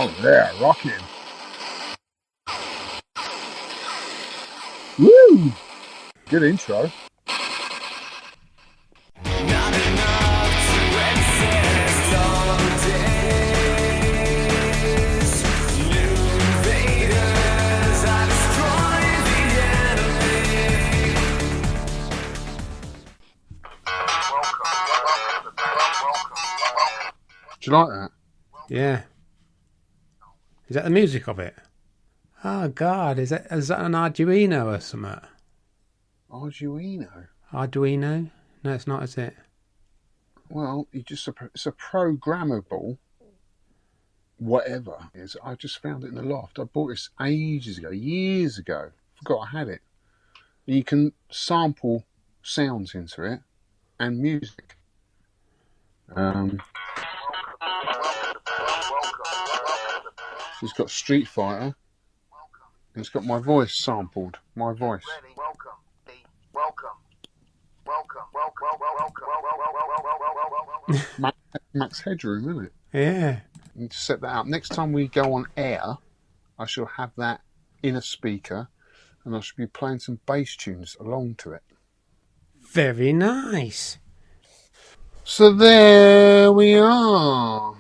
Oh yeah, rocking. Woo! Good intro. Do you like that? Yeah. Is that the music of it? Oh God, is that an Arduino or something? Arduino. Arduino? No, it's not, is it? Well, it's a programmable whatever it is. I just found it in the loft. I bought this ages ago, years ago. Forgot I had it. And you can sample sounds into it and music. It's got Street Fighter. And it's got my voice sampled. My voice. Max Headroom, isn't it? Yeah. You need to set that up. Next time we go on air, I shall have that in a speaker, and I shall be playing some bass tunes along to it. Very nice. So there we are.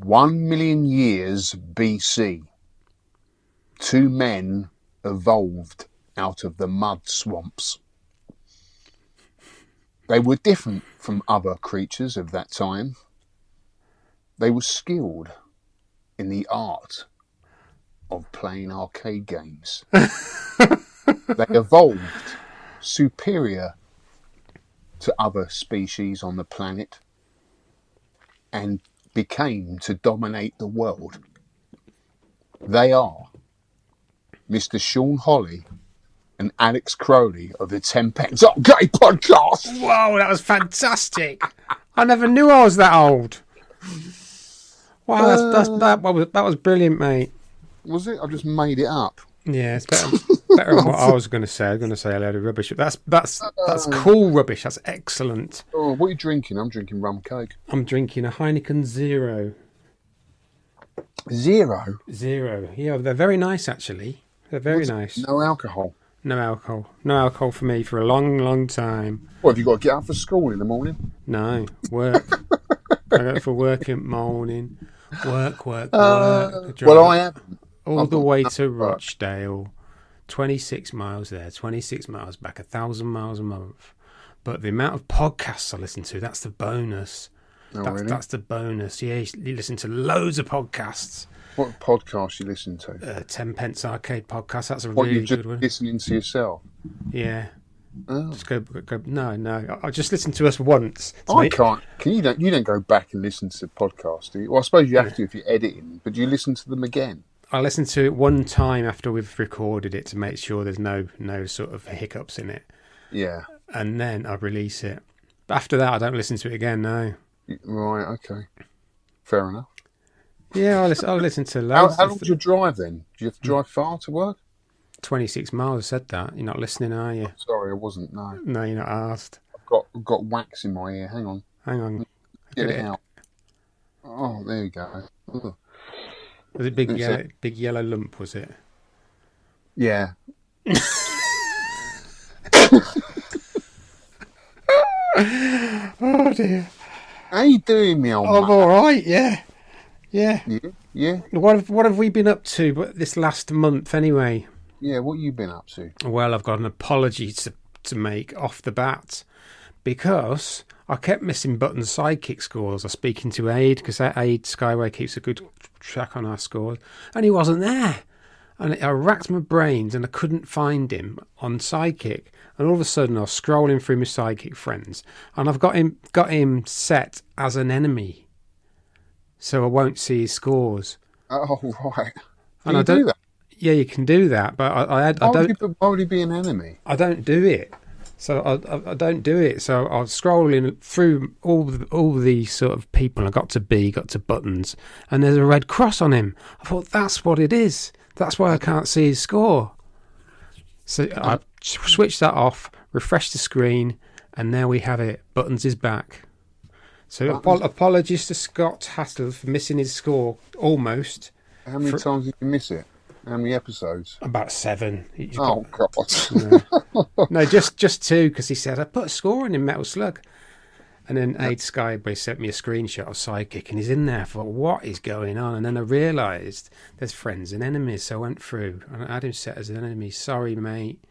1 million years BC. 2 men evolved out of the mud swamps. They were different from other creatures of that time. They were skilled in the art of playing arcade games. They evolved superior to other species on the planet and became to dominate the world. They are Mr. Sean Holly and Alex Crowley of the 10 Pence Okay podcast. Whoa, that was fantastic. I never knew I was that old. Wow, that was brilliant, mate. Was it? I just made it up. Yeah, it's better than what I was going to say. I was going to say a load of rubbish. That's cool rubbish. That's excellent. Oh, what are you drinking? I'm drinking rum cake. I'm drinking a Heineken Zero. Zero? Yeah, they're very nice, actually. They're very nice. No alcohol? No alcohol. No alcohol for me for a long, long time. What, have you got to get up for school in the morning? No, work. I go for work in the morning. Work. Well, I haven't. All the way to Rochdale. 26 miles there, 26 miles back, 1,000 miles a month. But the amount of podcasts I listen to, that's the bonus. Really? That's the bonus. Yeah, you listen to loads of podcasts. What podcast you listen to? 10 Pence Arcade podcast. That's a really good one. Listening to yourself? Yeah. Oh. Just go. No. I just listened to us once. I can't. You don't go back and listen to podcasts, do you? Well, I suppose you have to if you're editing, but do you listen to them again? I listen to it one time after we've recorded it to make sure there's no sort of hiccups in it. Yeah. And then I release it. But after that, I don't listen to it again, no. Right, okay. Fair enough. Yeah, I'll listen to loads. How long do you drive then? Do you have to drive far to work? 26 miles, I said that. You're not listening, are you? Sorry, I wasn't, no. No, you're not asked. I've got wax in my ear. Hang on. Get it out. Oh, there you go. Ugh. Was it big yellow lump, was it? Yeah. Oh dear. How you doing, me old I'm all right, yeah. Yeah. What have we been up to this last month anyway? Yeah, what you been up to? Well, I've got an apology to make off the bat because I kept missing Button's sidekick scores. I was speaking to Aid because Aid Skyway keeps a good track on our scores, and he wasn't there. And I racked my brains and I couldn't find him on Sidekick. And all of a sudden I was scrolling through my Sidekick friends and I've got him set as an enemy, so I won't see his scores. Oh, right. And I don't do that. Yeah, you can do that, but I don't. Why would he be an enemy? I don't do it. So I don't do it. So I was scrolling through all the sort of people. I got to Buttons, and there's a red cross on him. I thought that's what it is. That's why I can't see his score. So I switched that off, refreshed the screen, and there we have it. Buttons is back. So buttons. apologies to Scott Hassel for missing his score almost. How many For times did you miss it? How many episodes? about 7. He's got Oh God! no, no, just 2, because he said I put a score in Metal Slug, and then Yeah. Aid Skyway sent me a screenshot of Sidekick, and he's in there. For what is going on? And then I realised there's friends and enemies. So I went through and I had him set as an enemy. Sorry, mate.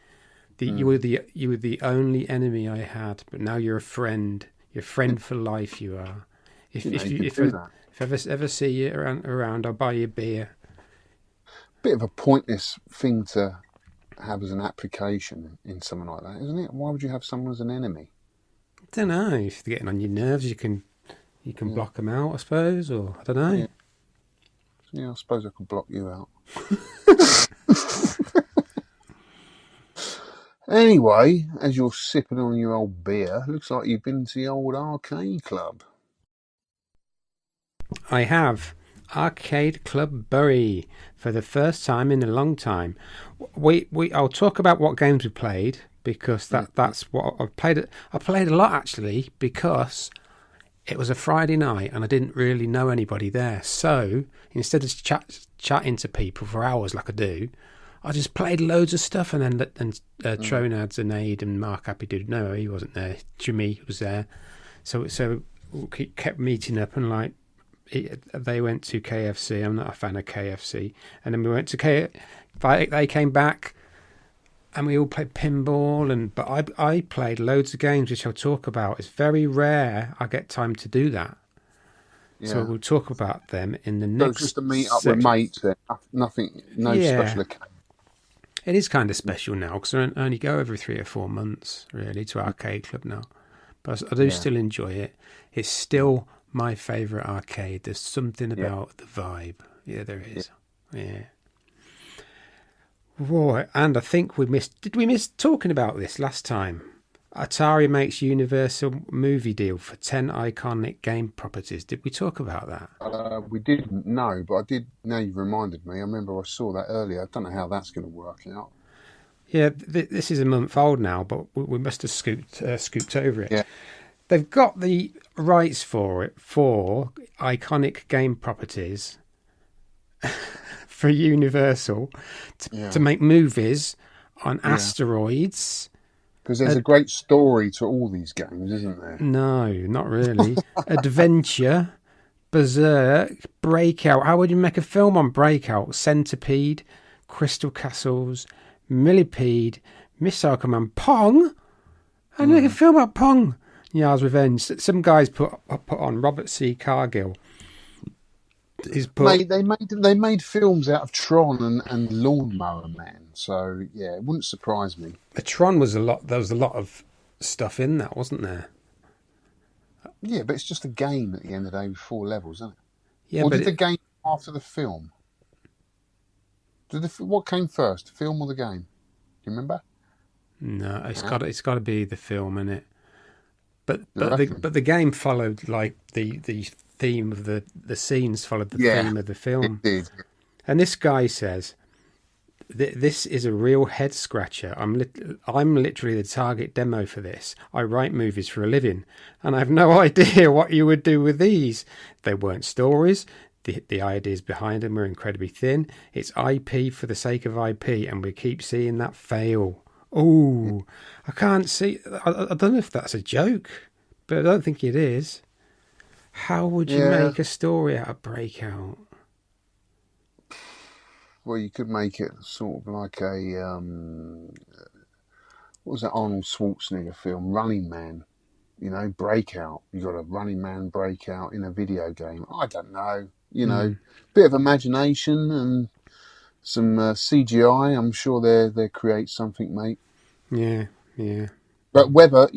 You were the only enemy I had, but now you're a friend. You're a friend for life. You are. If You know, if you you could if do I that. if I ever see you around, I'll buy you a beer. Bit of a pointless thing to have as an application in someone like that, isn't it? Why would you have someone as an enemy? I don't know if they're getting on your nerves. You can Yeah. block them out, I suppose, or I don't know. Yeah. Yeah, I suppose I could block you out. Anyway, as you're sipping on your old beer, looks like you've been to the old arcade club. I have Arcade Club Bury for the first time in a long time. I'll talk about what games we played, because that's what I played. I played a lot actually, because it was a Friday night and I didn't really know anybody there. So instead of chatting to people for hours like I do, I just played loads of stuff. And then Tronads and Aid and Mark Happy Dude. No, he wasn't there. Jimmy was there. So we kept meeting up, and like they went to KFC. I'm not a fan of KFC. And then we went to they came back, and we all played pinball. But I played loads of games, which I'll talk about. It's very rare I get time to do that. Yeah. So we'll talk about them in the So next. it's just to meet up section. with mates then. Nothing, no special occasion. It is kind of special now, because I only go every 3 or 4 months, really, to Arcade Club now. But I do still enjoy it. It's still my favourite arcade. There's something about the vibe. Yeah, there is. Yeah. Right, and I think did we miss talking about this last time? Atari makes Universal movie deal for 10 iconic game properties. Did we talk about that? We didn't know, but I did. Now you've reminded me. I remember I saw that earlier. I don't know how that's going to work out. Yeah, this is a month old now, but we must have scooped over it. Yeah. They've got the rights for it, for iconic game properties for Universal to make movies on asteroids. Because there's a great story to all these games, isn't there? No, not really. Adventure, Berserk, Breakout. How would you make a film on Breakout? Centipede, Crystal Castles, Millipede, Missile Command, Pong. How do you make a film about Pong? Yar's Revenge. Some guys put on Robert C. Cargill. They made films out of Tron and Lawnmower Man, so yeah, it wouldn't surprise me. The Tron was a lot. There was a lot of stuff in that, wasn't there? Yeah, but it's just a game at the end of the day with 4 levels, isn't it? Yeah, or but did the game after the film? What came first, the film or the game? Do you remember? No, it's got to be the film, innit? But the game followed like the theme of the scenes followed the theme of the film. It did. And this guy says, "This is a real head scratcher. I'm literally the target demo for this. I write movies for a living, and I have no idea what you would do with these. They weren't stories. The ideas behind them were incredibly thin. It's IP for the sake of IP, and we keep seeing that fail." Oh, I can't see. I don't know if that's a joke, but I don't think it is. How would you make a story out of Breakout? Well, you could make it sort of like a what was that Arnold Schwarzenegger film, Running Man? You know, Breakout. You got a Running Man Breakout in a video game. I don't know. You know, bit of imagination and some CGI. I'm sure they create something, mate. Yeah, yeah. But whether,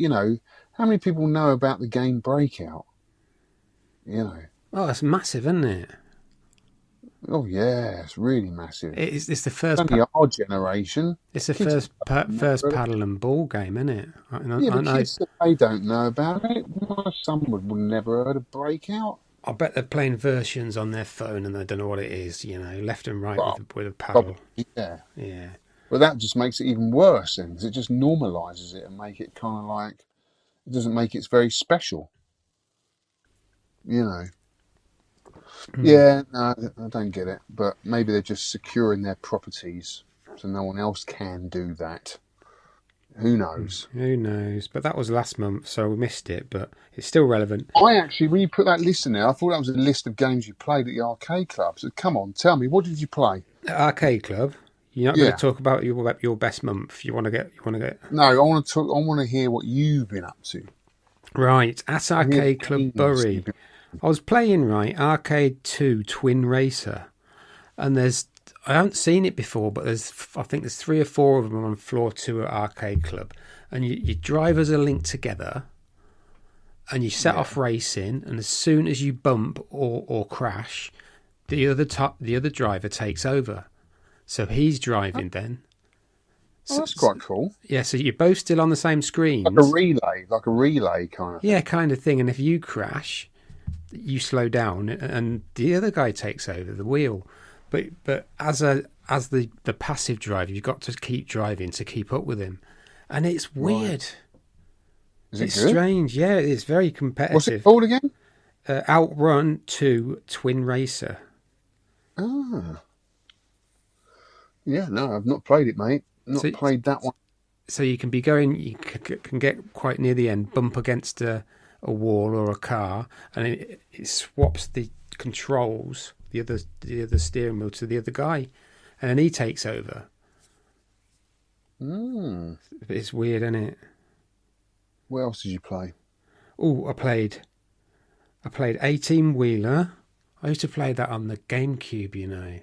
how many people know about the game Breakout? Oh, it's massive, isn't it? Oh yeah, it's really massive. It's the first. It's only our generation. It's the first paddle and ball game, isn't it? Kids that they don't know about it. My son would never heard of Breakout. I bet they're playing versions on their phone and they don't know what it is. Left and right with a paddle. Yeah. Yeah. Well, that just makes it even worse, then, because it just normalises it and make it kind of like it doesn't make it very special. you know. Yeah, no, I don't get it. But maybe they're just securing their properties so no one else can do that. Who knows? Who knows? But that was last month, so we missed it, but it's still relevant. I actually, when you put that list in there, I thought that was a list of games you played at the arcade club. So come on, tell me, what did you play? At Arcade Club, you're not going to talk about your best month. You want to get. No, I want to talk. I want to hear what you've been up to. Right, at Arcade Club Bury. I was playing, Arcade 2 Twin Racer. And I haven't seen it before, but I think there's 3 or 4 of them on floor 2 at Arcade Club. And your drivers are linked together. And you set off racing. And as soon as you bump or crash, the other driver takes over. So he's driving then. Oh, that's quite cool. Yeah, so you're both still on the same screens. Like a relay kind of thing. Yeah, kind of thing. And if you crash, you slow down and the other guy takes over the wheel. But as the passive driver, you've got to keep driving to keep up with him. And it's weird. Right. Is it it's good? Strange. Yeah, it's very competitive. What's it called again? Outrun 2 Twin Racer. Ah. Yeah, no, I've not played it, mate. Not played that one. So you can be going, you can get quite near the end, bump against a wall or a car, and it swaps the controls, the other steering wheel to the other guy, and then he takes over. It's weird, isn't it? What else did you play? Oh, I played 18 Wheeler. I used to play that on the GameCube, you know.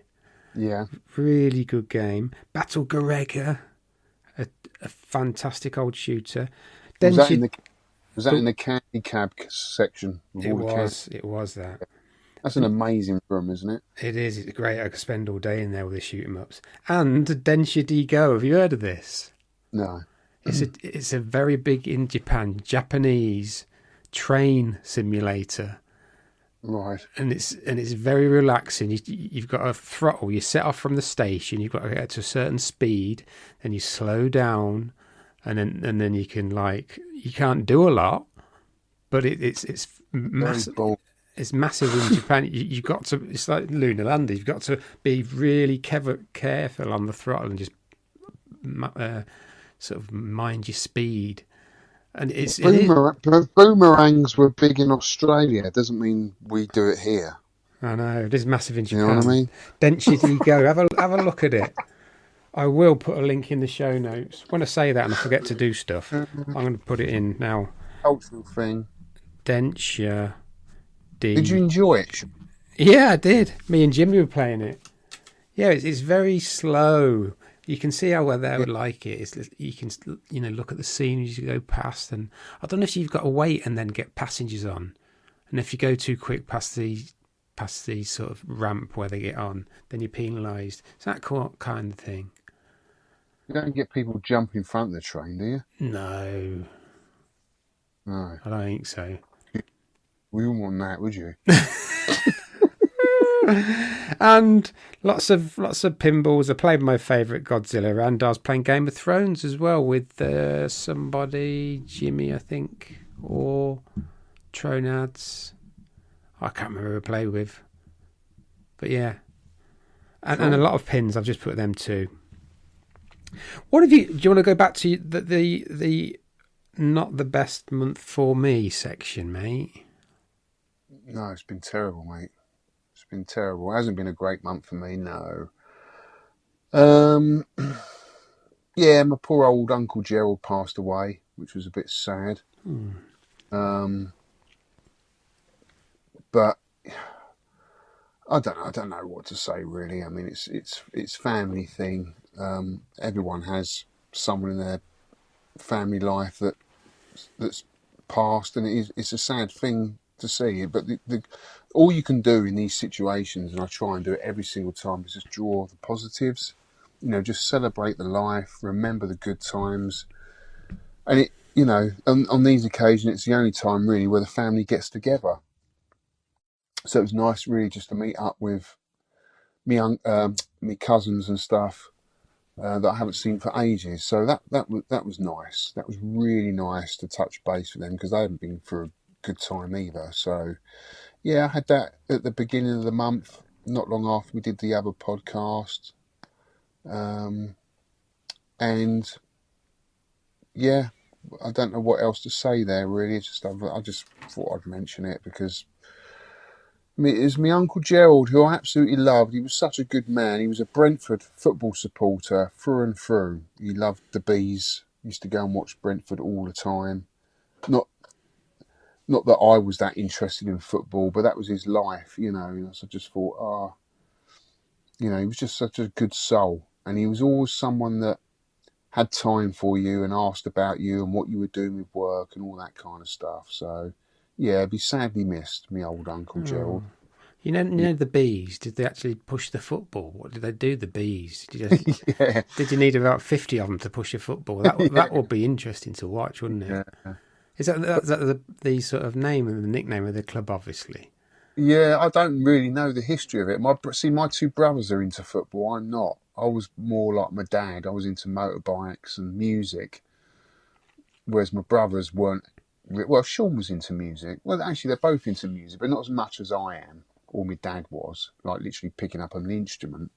Yeah. Really good game. Battle Garega, a fantastic old shooter. Was that in the candy cab section? It was that. That's an amazing room, isn't it? It is. It's great. I could spend all day in there with the shoot 'em ups. And Densha Go. Have you heard of this? No. It's a very big in Japanese train simulator. Right. And it's very relaxing. You've got a throttle. You set off from the station. You've got to get to a certain speed. Then you slow down, and then you can you can't do a lot, but it's massive. It's massive in Japan. You've got to. It's like Lunar Lander. You've got to be really careful on the throttle and just sort of mind your speed. And boomerangs were big in Australia. It doesn't mean we do it here. I know it is massive in Japan. You know what I mean? Densha Go. Have a look at it. I will put a link in the show notes. When I say that and I forget to do stuff, I'm going to put it in now. Cultural thing. Densha. Did you enjoy it? Yeah, I did. Me and Jimmy were playing it. Yeah, it's very slow. You can see how well they would like it. You can look at the scene as you go past, and I don't know if you've got to wait and then get passengers on, and if you go too quick past the sort of ramp where they get on, then you're penalised. It's that kind of thing. You don't get people jump in front of the train, do you? No, I don't think so. We wouldn't want that, would you? And lots of pinballs. I played my favourite Godzilla, and I was playing Game of Thrones as well with somebody, Jimmy, I think, or Tronads. I can't remember who I played with, but yeah, and a lot of pins. I've just put them too. What have you? Do you want to go back to the not the best month for me section, mate? No, it's been terrible, mate. It's been terrible. It hasn't been a great month for me, no. Yeah, my poor old Uncle Gerald passed away, which was a bit sad. But I don't know what to say really. I mean, it's family thing. Everyone has someone in their family life that's passed, and it's a sad thing to see. But all you can do in these situations, and I try and do it every single time, is just draw the positives. Just celebrate the life, remember the good times, and on these occasions, it's the only time really where the family gets together. So it was nice, really, just to meet up with me cousins and stuff that I haven't seen for ages. So that was nice. That was really nice to touch base with them, because they haven't been through a good time either. So Yeah, I had that at the beginning of the month, not long after we did the other podcast. And yeah, I don't know what else to say there. Really, it's just I just thought I'd mention it because it was my Uncle Gerald, who I absolutely loved. He was such a good man. He was a Brentford football supporter through and through. He loved the Bees. He used to go and watch Brentford all the time. Not that I was that interested in football, but that was his life, you know. And so I just thought, he was just such a good soul, and he was always someone that had time for you and asked about you and what you were doing with work and all that kind of stuff. So, yeah, be sadly missed, me old Uncle Oh. Gerald. You know, Yeah. the Bees. Did they actually push the football? What did they do? The Bees. Yeah, Did you need about 50 of them to push a football? That would be interesting to watch, wouldn't it? yeah. Is that the sort of name and the nickname of the club? Obviously. Yeah, I don't really know the history of it. My two brothers are into football. I'm not. I was more like my dad. I was into motorbikes and music, whereas my brothers weren't. Well, Sean was into music. Well, actually, they're both into music, but not as much as I am, or my dad was. Like literally picking up an instrument.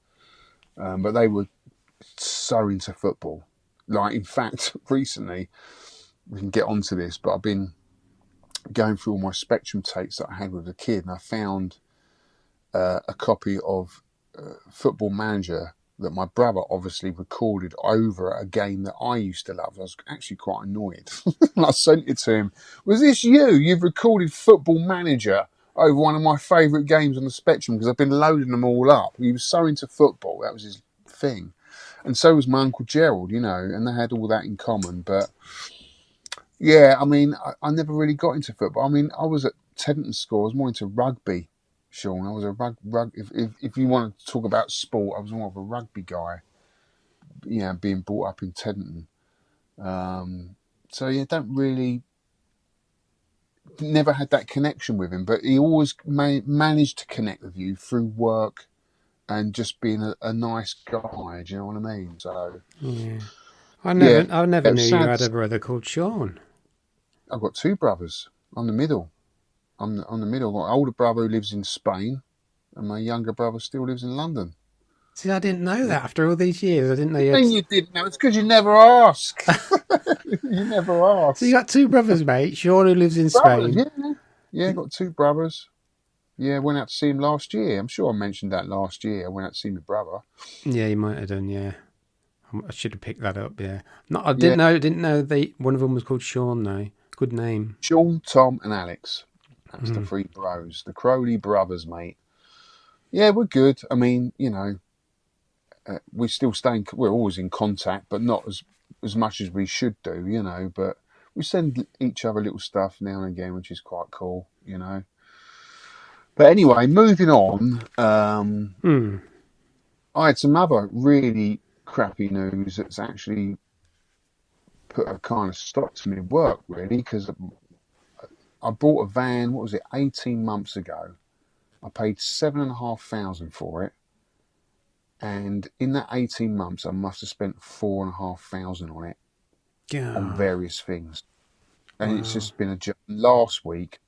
But they were so into football. Like, in fact, recently we can get onto this, but I've been going through all my Spectrum tapes that I had with a kid, and I found a copy of Football Manager that my brother obviously recorded over a game that I used to love. I was actually quite annoyed. And I sent it to him. Was this you? You've recorded Football Manager over one of my favourite games on the Spectrum, because I've been loading them all up. He was so into football. That was his thing. And so was my Uncle Gerald, and they had all that in common. But yeah, I mean, I never really got into football. I mean, I was at Teddington School. I was more into rugby, Sean. I was a rug. If you want to talk about sport, I was more of a rugby guy. Being brought up in Teddington. So yeah, never had that connection with him. But he always managed to connect with you through work and just being a nice guy. Do you know what I mean? So Yeah. yeah, I never it knew was you sad. had a brother called Sean. I've got two brothers. I'm the middle. I'm the middle. I've got an older brother who lives in Spain, and my younger brother still lives in London. See, I didn't know that after all these years. I didn't know you had. And you didn't know. It's because you never ask. You never So you ask. got two brothers, mate. Sean, who lives in Brothers, Spain. yeah. Yeah, got two brothers. Yeah, went out to see him last year. I'm sure I mentioned that last year. I went out to see my brother. Yeah, you might have done. Yeah, I should have picked that up. Yeah, no, I Yeah, didn't know one of them was called Sean. Though, good name. Sean, Tom, and Alex. That's the Mm. three bros. The Crowley brothers, mate. Yeah, we're good. I mean, we still we're always in contact, but not as much as we should do. But we send each other little stuff now and again, which is quite cool. But anyway, moving on. Mm. I had some other really crappy news that's actually put a kind of stop to my work, really, because I bought a van. What was it? 18 months ago. I paid $7,500 for it. And in that 18 months, I must have spent $4,500 on it, on Yeah. various things. And it's Wow. just been last week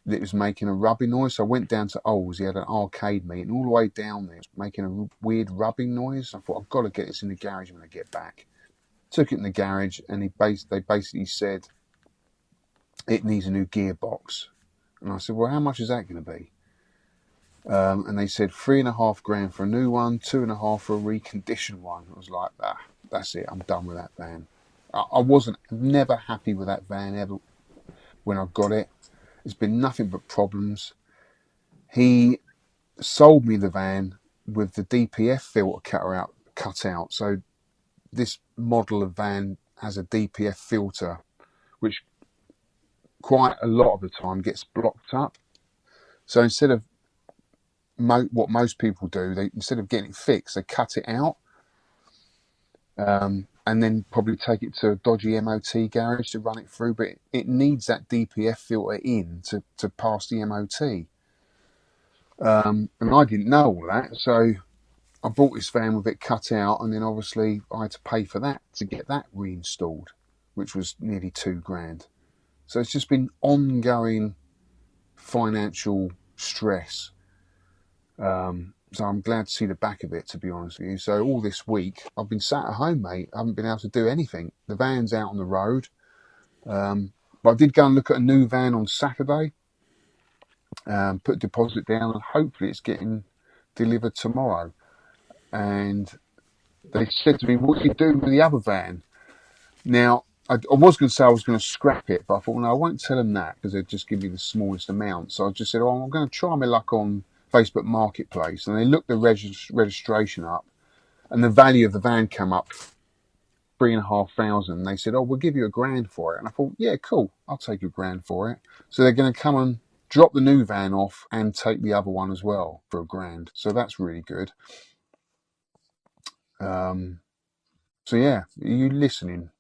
that it was making a rubbing noise. So I went down to Oles. He had an arcade meet, and all the way down there, it was making a weird rubbing noise. I thought, I've got to get this in the garage when I get back. Took it in the garage, and they basically said it needs a new gearbox. And I said, well, how much is that going to be? And they said $3,500 for a new one, 2,500 for a reconditioned one. I was like, that's it. I'm done with that van. I wasn't never happy with that van ever when I got it. It's been nothing but problems. He sold me the van with the DPF filter cut out. So this model of van has a DPF filter, which quite a lot of the time gets blocked up. So instead of what most people do, instead of getting it fixed, they cut it out, and then probably take it to a dodgy MOT garage to run it through. But it needs that DPF filter in to pass the MOT. And I didn't know all that, so I bought this van with it cut out, and then obviously I had to pay for that to get that reinstalled, which was nearly $2,000. So it's just been ongoing financial stress. So I'm glad to see the back of it, to be honest with you. So all this week, I've been sat at home, mate. I haven't been able to do anything. The van's out on the road. But I did go and look at a new van on Saturday, put a deposit down, and hopefully it's getting delivered tomorrow. And they said to me, what are you doing with the other van? Now, I was going to say I was going to scrap it, but I thought, no, I won't tell them that because they'd just give me the smallest amount. So I just said, I'm going to try my luck on Facebook Marketplace. And they looked the registration up, and the value of the van came up 3,500. They said, we'll give you $1,000 for it. And I thought, yeah, cool, I'll take $1,000 for it. So they're going to come and drop the new van off and take the other one as well for $1,000. So that's really good. So yeah, are you listening?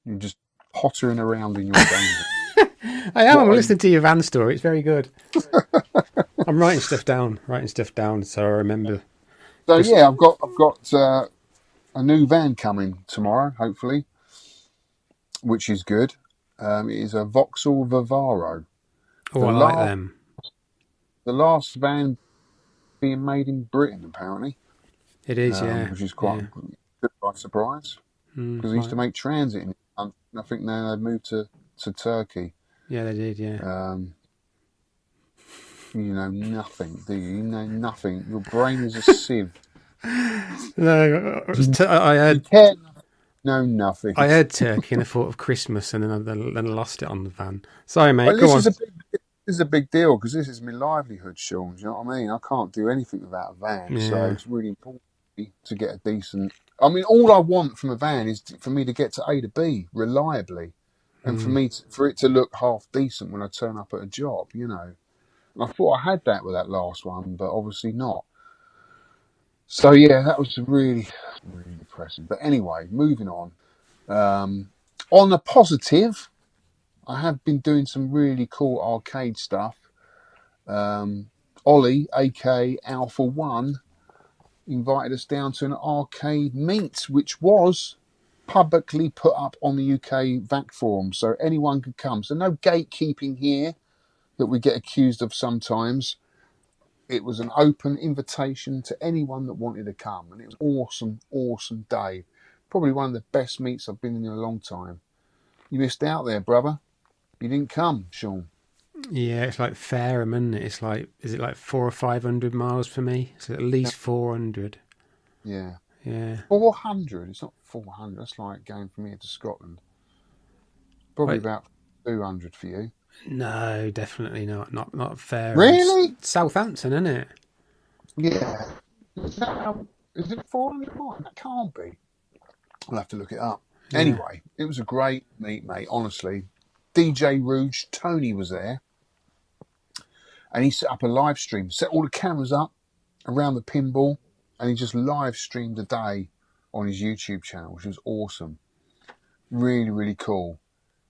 You're just pottering around in your game. I am. I'm listening to your van story. It's very good. I'm writing stuff down, so I remember. So yeah, I've got a new van coming tomorrow, hopefully, which is good. It is a Vauxhall Vivaro. Oh, I like them. The last van being made in Britain, apparently. It is, yeah. Which is quite good by surprise. Because they used to make transit in I think now they've moved to Turkey. Yeah, they did, yeah. You know nothing, do you? You know nothing. Your brain is a sieve. No, I heard... know nothing. I heard Turkey and I thought of Christmas, and then I lost it on the van. Sorry, mate, well, go on. This is a big deal because this is my livelihood, Sean. Do you know what I mean? I can't do anything without a van, so it's really important to get a decent... I mean, all I want from a van is for me to get to A to B reliably, and for it to look half decent when I turn up at a job, you know. And I thought I had that with that last one, but obviously not. So yeah, that was really depressing. But anyway, moving on. On a positive, I have been doing some really cool arcade stuff. Ollie, aka Alpha One, invited us down to an arcade meet, which was publicly put up on the UKVAC forum, so anyone could come. So no gatekeeping here that we get accused of sometimes. It was an open invitation to anyone that wanted to come, and it was awesome day. Probably one of the best meets I've been in a long time. You missed out there, brother. You didn't come, Sean. Yeah, it's like Fareham, isn't it? It's like, is it like 400 or 500 miles for me? So at least 400. Yeah. 400. It's not 400. That's like going from here to Scotland. Probably about 200 for you. No, definitely not. Not Fareham. Really? It's Southampton, isn't it? Yeah. Is it 400 miles? That can't be. I'll have to look it up. Yeah. Anyway, it was a great meet, mate. Honestly, DJ Rouge, Tony was there. And he set up a live stream, set all the cameras up around the pinball, and he just live streamed the day on his YouTube channel, which was awesome. Really, really cool.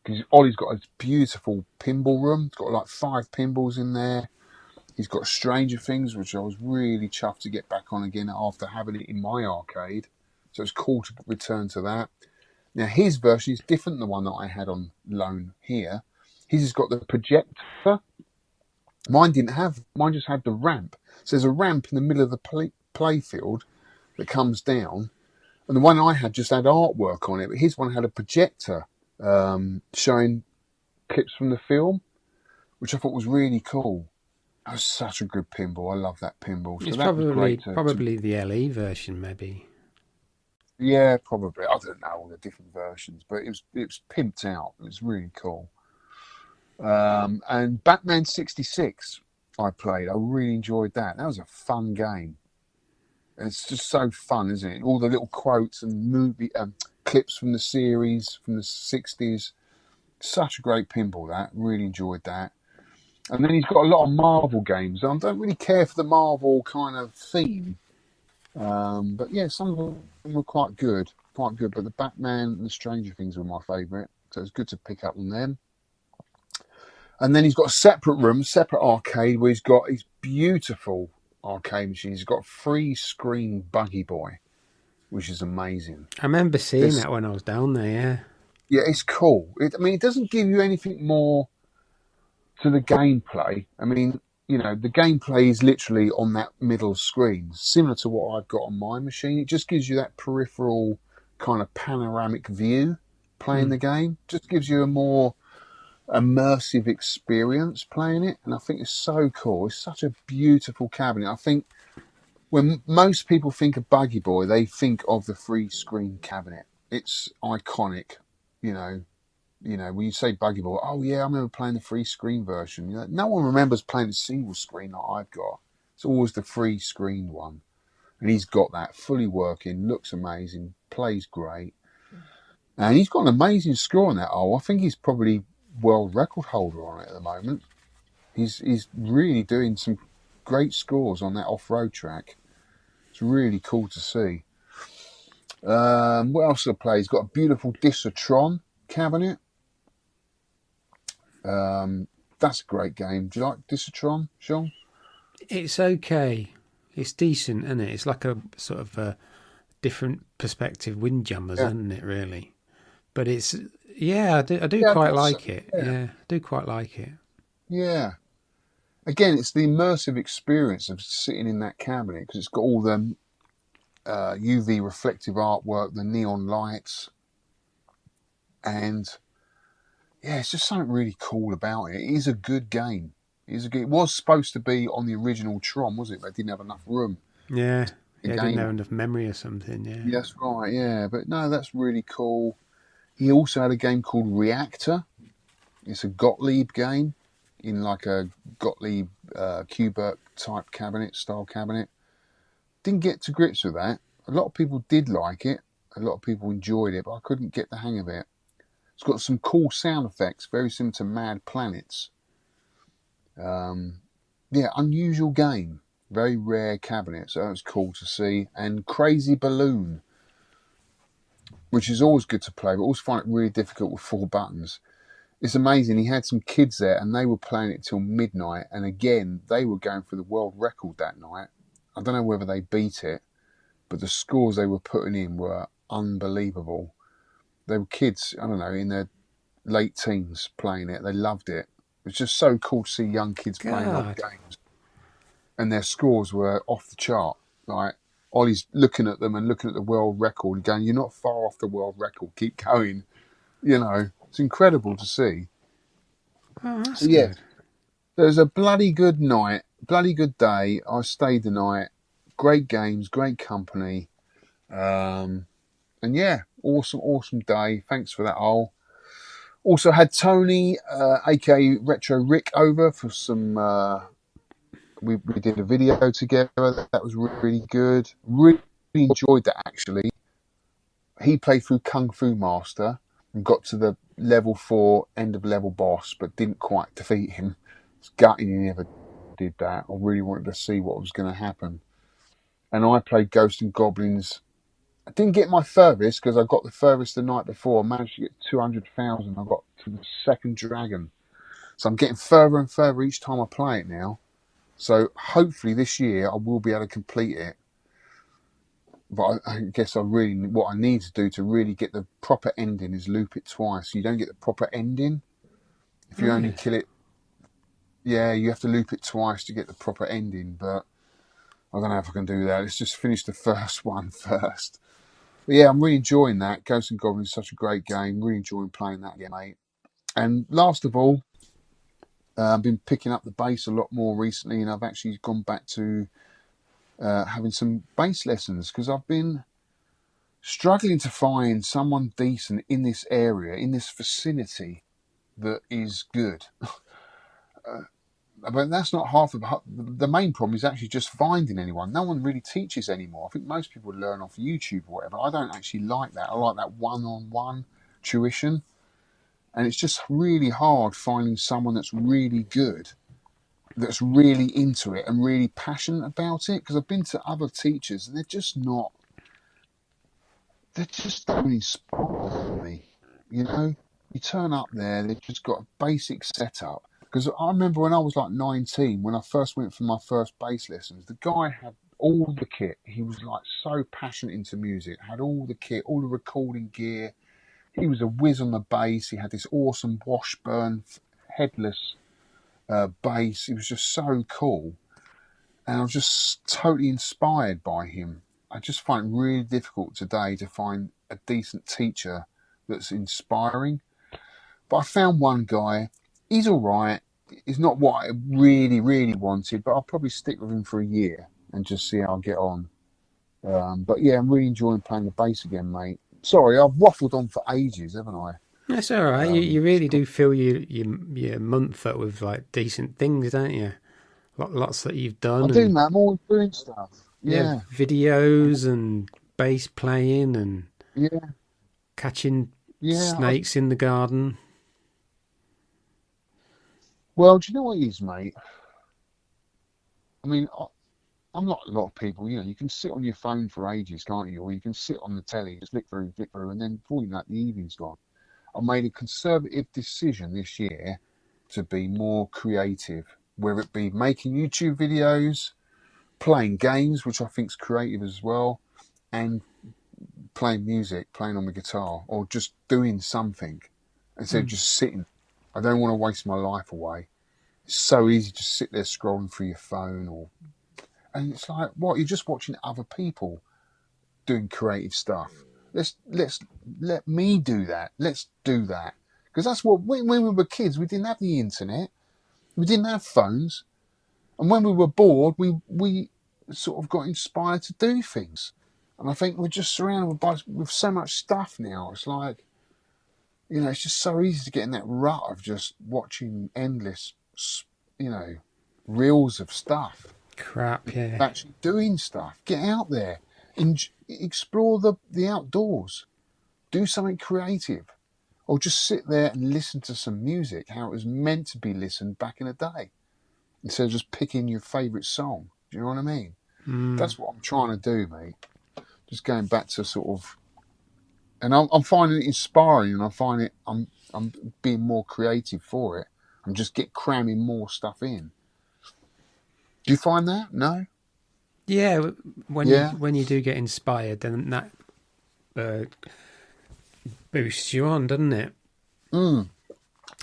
Because Ollie's got a beautiful pinball room. He's got like 5 pinballs in there. He's got Stranger Things, which I was really chuffed to get back on again after having it in my arcade. So it's cool to return to that. Now, his version is different than the one that I had on loan here. His has got the projector. Mine didn't have, mine just had the ramp. So there's a ramp in the middle of the play field that comes down. And the one I had just had artwork on it, but his one had a projector showing clips from the film, which I thought was really cool. That was such a good pinball. I love that pinball. So it's that probably the LE version, maybe. Yeah, probably. I don't know all the different versions, but it was pimped out. It was really cool. And Batman 66 I played. I really enjoyed that. That was a fun game. It's just so fun, isn't it? All the little quotes and movie clips from the series from the 60s. Such a great pinball, that. Really enjoyed that. And then he's got a lot of Marvel games. I don't really care for the Marvel kind of theme. But yeah, some of them were quite good. But the Batman and the Stranger Things were my favourite. So it's good to pick up on them. And then he's got a separate room, separate arcade, where he's got his beautiful arcade machine. He's got a 3-screen Buggy Boy, which is amazing. I remember seeing that when I was down there, yeah. Yeah, it's cool. It doesn't give you anything more to the gameplay, I mean, you know, the gameplay is literally on that middle screen, similar to what I've got on my machine. It just gives you that peripheral kind of panoramic view playing the game. Just gives you a more immersive experience playing it, and I think it's so cool. It's such a beautiful cabinet. I think when most people think of Buggy Boy, they think of the free screen cabinet. It's iconic, you know. You know, when you say Buggy Boy, oh yeah, I remember playing the free screen version. You know, no one remembers playing the single screen that I've got. It's always the free screen one, and he's got that fully working. Looks amazing, plays great, and he's got an amazing score on that. Oh, I think he's probably world record holder on it at the moment. He's really doing some great scores on that off-road track. It's really cool to see. What else did I play? He's got a beautiful Densha cabinet. That's a great game. Do you like Densha, Sean? It's okay. It's decent, isn't it? It's like a sort of a different perspective windjammers, Yeah. isn't it, really? But it's, yeah, I do Yeah, quite like it. yeah. Yeah, I do quite like it. Yeah. Again, it's the immersive experience of sitting in that cabinet because it's got all the UV reflective artwork, the neon lights, and yeah, it's just something really cool about it. It is a good game. It was supposed to be on the original Tron, was it? They didn't have enough room. Yeah, The yeah, I didn't game. have enough memory or something, yeah. Yeah, that's right, yeah. But no, that's really cool. He also had a game called Reactor. It's a Gottlieb game in like a Gottlieb Kubert type cabinet, style cabinet. Didn't get to grips with that. A lot of people did like it. A lot of people enjoyed it, but I couldn't get the hang of it. It's got some cool sound effects, very similar to Mad Planets. Yeah, unusual game. Very rare cabinet, so that was cool to see. And Crazy Balloon, which is always good to play, but also find it really difficult with 4 buttons. It's amazing. He had some kids there, and they were playing it till midnight. And again, they were going for the world record that night. I don't know whether they beat it, but the scores they were putting in were unbelievable. They were kids, I don't know, in their late teens playing it. They loved it. It's just so cool to see young kids playing old God. games, and their scores were off the chart. Like Ollie's looking at them and looking at the world record and going, "You're not far off the world record. Keep going." You know, it's incredible to see. Oh, that's So yeah, good. it was a bloody good night, bloody good day. I stayed the night. Great games, great company, and yeah, awesome day. Thanks for that, Ol. Also had Tony, aka Retro Rick, over for some. We did a video together. That was really good. Really enjoyed that actually. He played through Kung Fu Master and got to the level 4 end of level boss, but didn't quite defeat him. It's gutting he never did that. I really wanted to see what was going to happen. And I played Ghosts and Goblins. I didn't get my furthest because I got the furthest the night before. I managed to get 200,000. I got to the second dragon. So I'm getting further and further each time I play it now. So hopefully this year I will be able to complete it. But I guess what I need to do to really get the proper ending is loop it twice. You don't get the proper ending if you only kill it. Yeah, you have to loop it twice to get the proper ending. But I don't know if I can do that. Let's just finish the first one first. But yeah, I'm really enjoying that. Ghosts and Goblins is such a great game. Really enjoying playing that game, mate. And last of all, I've been picking up the bass a lot more recently, and I've actually gone back to having some bass lessons because I've been struggling to find someone decent in this area, in this vicinity, that is good. But that's not half of the main problem. Is actually just finding anyone. No one really teaches anymore. I think most people learn off YouTube or whatever. I don't actually like that. I like that one-on-one tuition, and it's just really hard finding someone that's really good, that's really into it and really passionate about it. Because I've been to other teachers and they're just not. They just don't inspire me. You know, you turn up there, they've just got a basic setup. Because I remember when I was like 19, when I first went for my first bass lessons, the guy had all the kit. He was like so passionate into music, had all the kit, all the recording gear. He was a whiz on the bass. He had this awesome Washburn headless bass. He was just so cool, and I was just totally inspired by him. I just find it really difficult today to find a decent teacher that's inspiring. But I found one guy. He's all right. He's not what I really, really wanted, but I'll probably stick with him for a year and just see how I get on. But yeah, I'm really enjoying playing the bass again, mate. Sorry, I've waffled on for ages, haven't I? That's all right. You really do fill your month up with like decent things, don't you? Lots that you've I done, do, and man. I'm always doing stuff. yeah, Yeah, videos and bass playing and yeah, catching yeah. snakes in the garden. Well, do you know what it is, mate? I mean, I'm not a lot of people. You know, you can sit on your phone for ages, can't you? Or you can sit on the telly, just flick through, and then before you know it, the evening's gone. I made a conservative decision this year to be more creative, whether it be making YouTube videos, playing games, which I think is creative as well, and playing music, playing on the guitar, or just doing something instead of just sitting. I don't want to waste my life away. It's so easy to sit there scrolling through your phone, and it's like, what? You're just watching other people doing creative stuff. Let me do that. Let's do that, because that's what when we were kids, we didn't have the internet, we didn't have phones, and when we were bored, we sort of got inspired to do things. And I think we're just surrounded with so much stuff now. It's like, you know, it's just so easy to get in that rut of just watching endless, you know, reels of stuff. Crap, yeah. Actually doing stuff. Get out there. Explore the outdoors. Do something creative. Or just sit there and listen to some music, how it was meant to be listened back in the day, instead of just picking your favourite song. Do you know what I mean? That's what I'm trying to do, mate. Just going back to sort of, and I'm finding it inspiring, and I find it I'm being more creative for it. I'm just cramming more stuff in. Do you find that? No? Yeah, when Yeah. you do get inspired, then that boosts you on, doesn't it? Mm.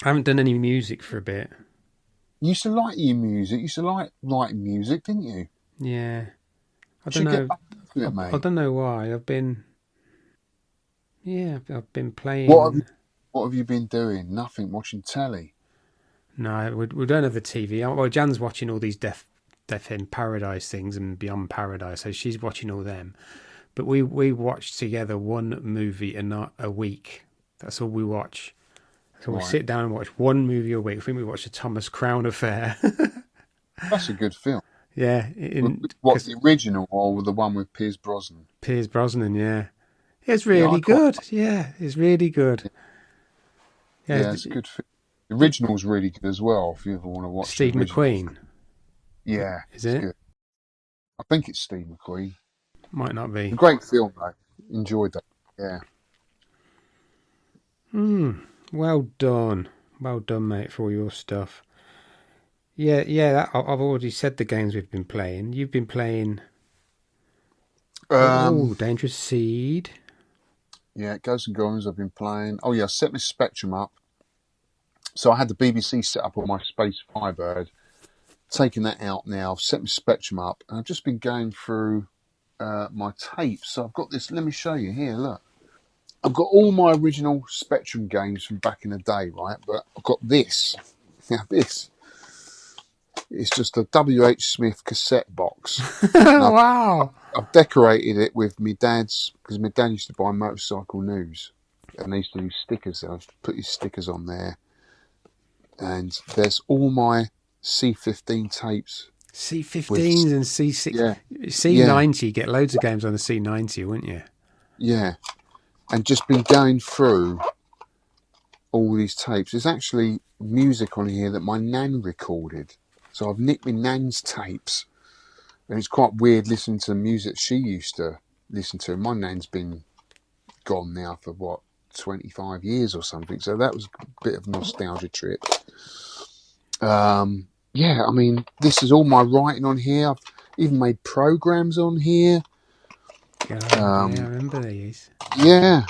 I haven't done any music for a bit. You used to like your music. You used to like writing music, didn't you? Yeah, I You don't should know. get back into it, mate. I don't know why. I've been playing. What have you been doing? Nothing. Watching telly. No, we don't have the TV. Well, Jan's watching all these Death in Paradise things and Beyond Paradise, so she's watching all them. But we watch together one movie a week. That's all we watch. So we'll sit down and watch one movie a week. I think we watched the Thomas Crown Affair. That's a good film. Yeah. What, the original or the one with Pierce Brosnan? Pierce Brosnan, yeah. It's really good. Yeah, it's really good. Yeah, it's a good film. The original's really good as well, if you ever want to watch Steve McQueen. Yeah. Is it? Good. I think it's Steve McQueen. Might not be. A great film, though. Enjoyed that. Yeah. Well done. Well done, mate, for all your stuff. Yeah, I've already said the games we've been playing. You've been playing... Dangerous Seed. Yeah, Ghosts and Golems I've been playing. Oh, yeah, I set my Spectrum up. So I had the BBC set up on my Space Firebird. Taking that out now. I've set my Spectrum up. And I've just been going through my tapes. So I've got this. Let me show you here. Look. I've got all my original Spectrum games from back in the day, right? But I've got this. Now, this. It's just a W.H. Smith cassette box. Wow. I've decorated it with my dad's, because my dad used to buy Motorcycle News. And they used to do stickers. So I've put his stickers on there. And there's all my C15 tapes. C15s and C6. Yeah. C90. You get loads of games on the C90, wouldn't you? Yeah. And just been going through all these tapes. There's actually music on here that my nan recorded. So I've nicked my nan's tapes. And it's quite weird listening to the music she used to listen to. My nan's been gone now for 25 years or something. So that was a bit of a nostalgia trip. Yeah, I mean, this is all my writing on here. I've even made programs on here. Yeah, I remember these. Yeah.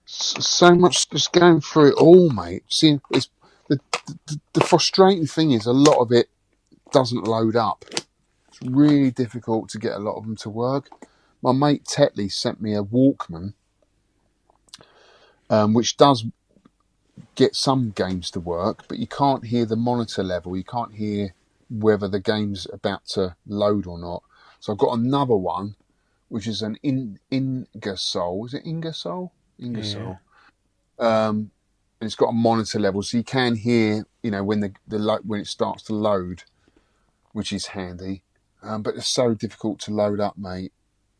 So much, just going through it all, mate. Seeing it's The frustrating thing is a lot of it doesn't load up. It's really difficult to get a lot of them to work. My mate Tetley sent me a Walkman, which does get some games to work, but you can't hear the monitor level. You can't hear whether the game's about to load or not. So I've got another one, which is an Ingersoll. Is it Ingersoll? Ingersoll. Yeah. And it's got a monitor level, so you can hear, when when it starts to load, which is handy. But it's so difficult to load up, mate.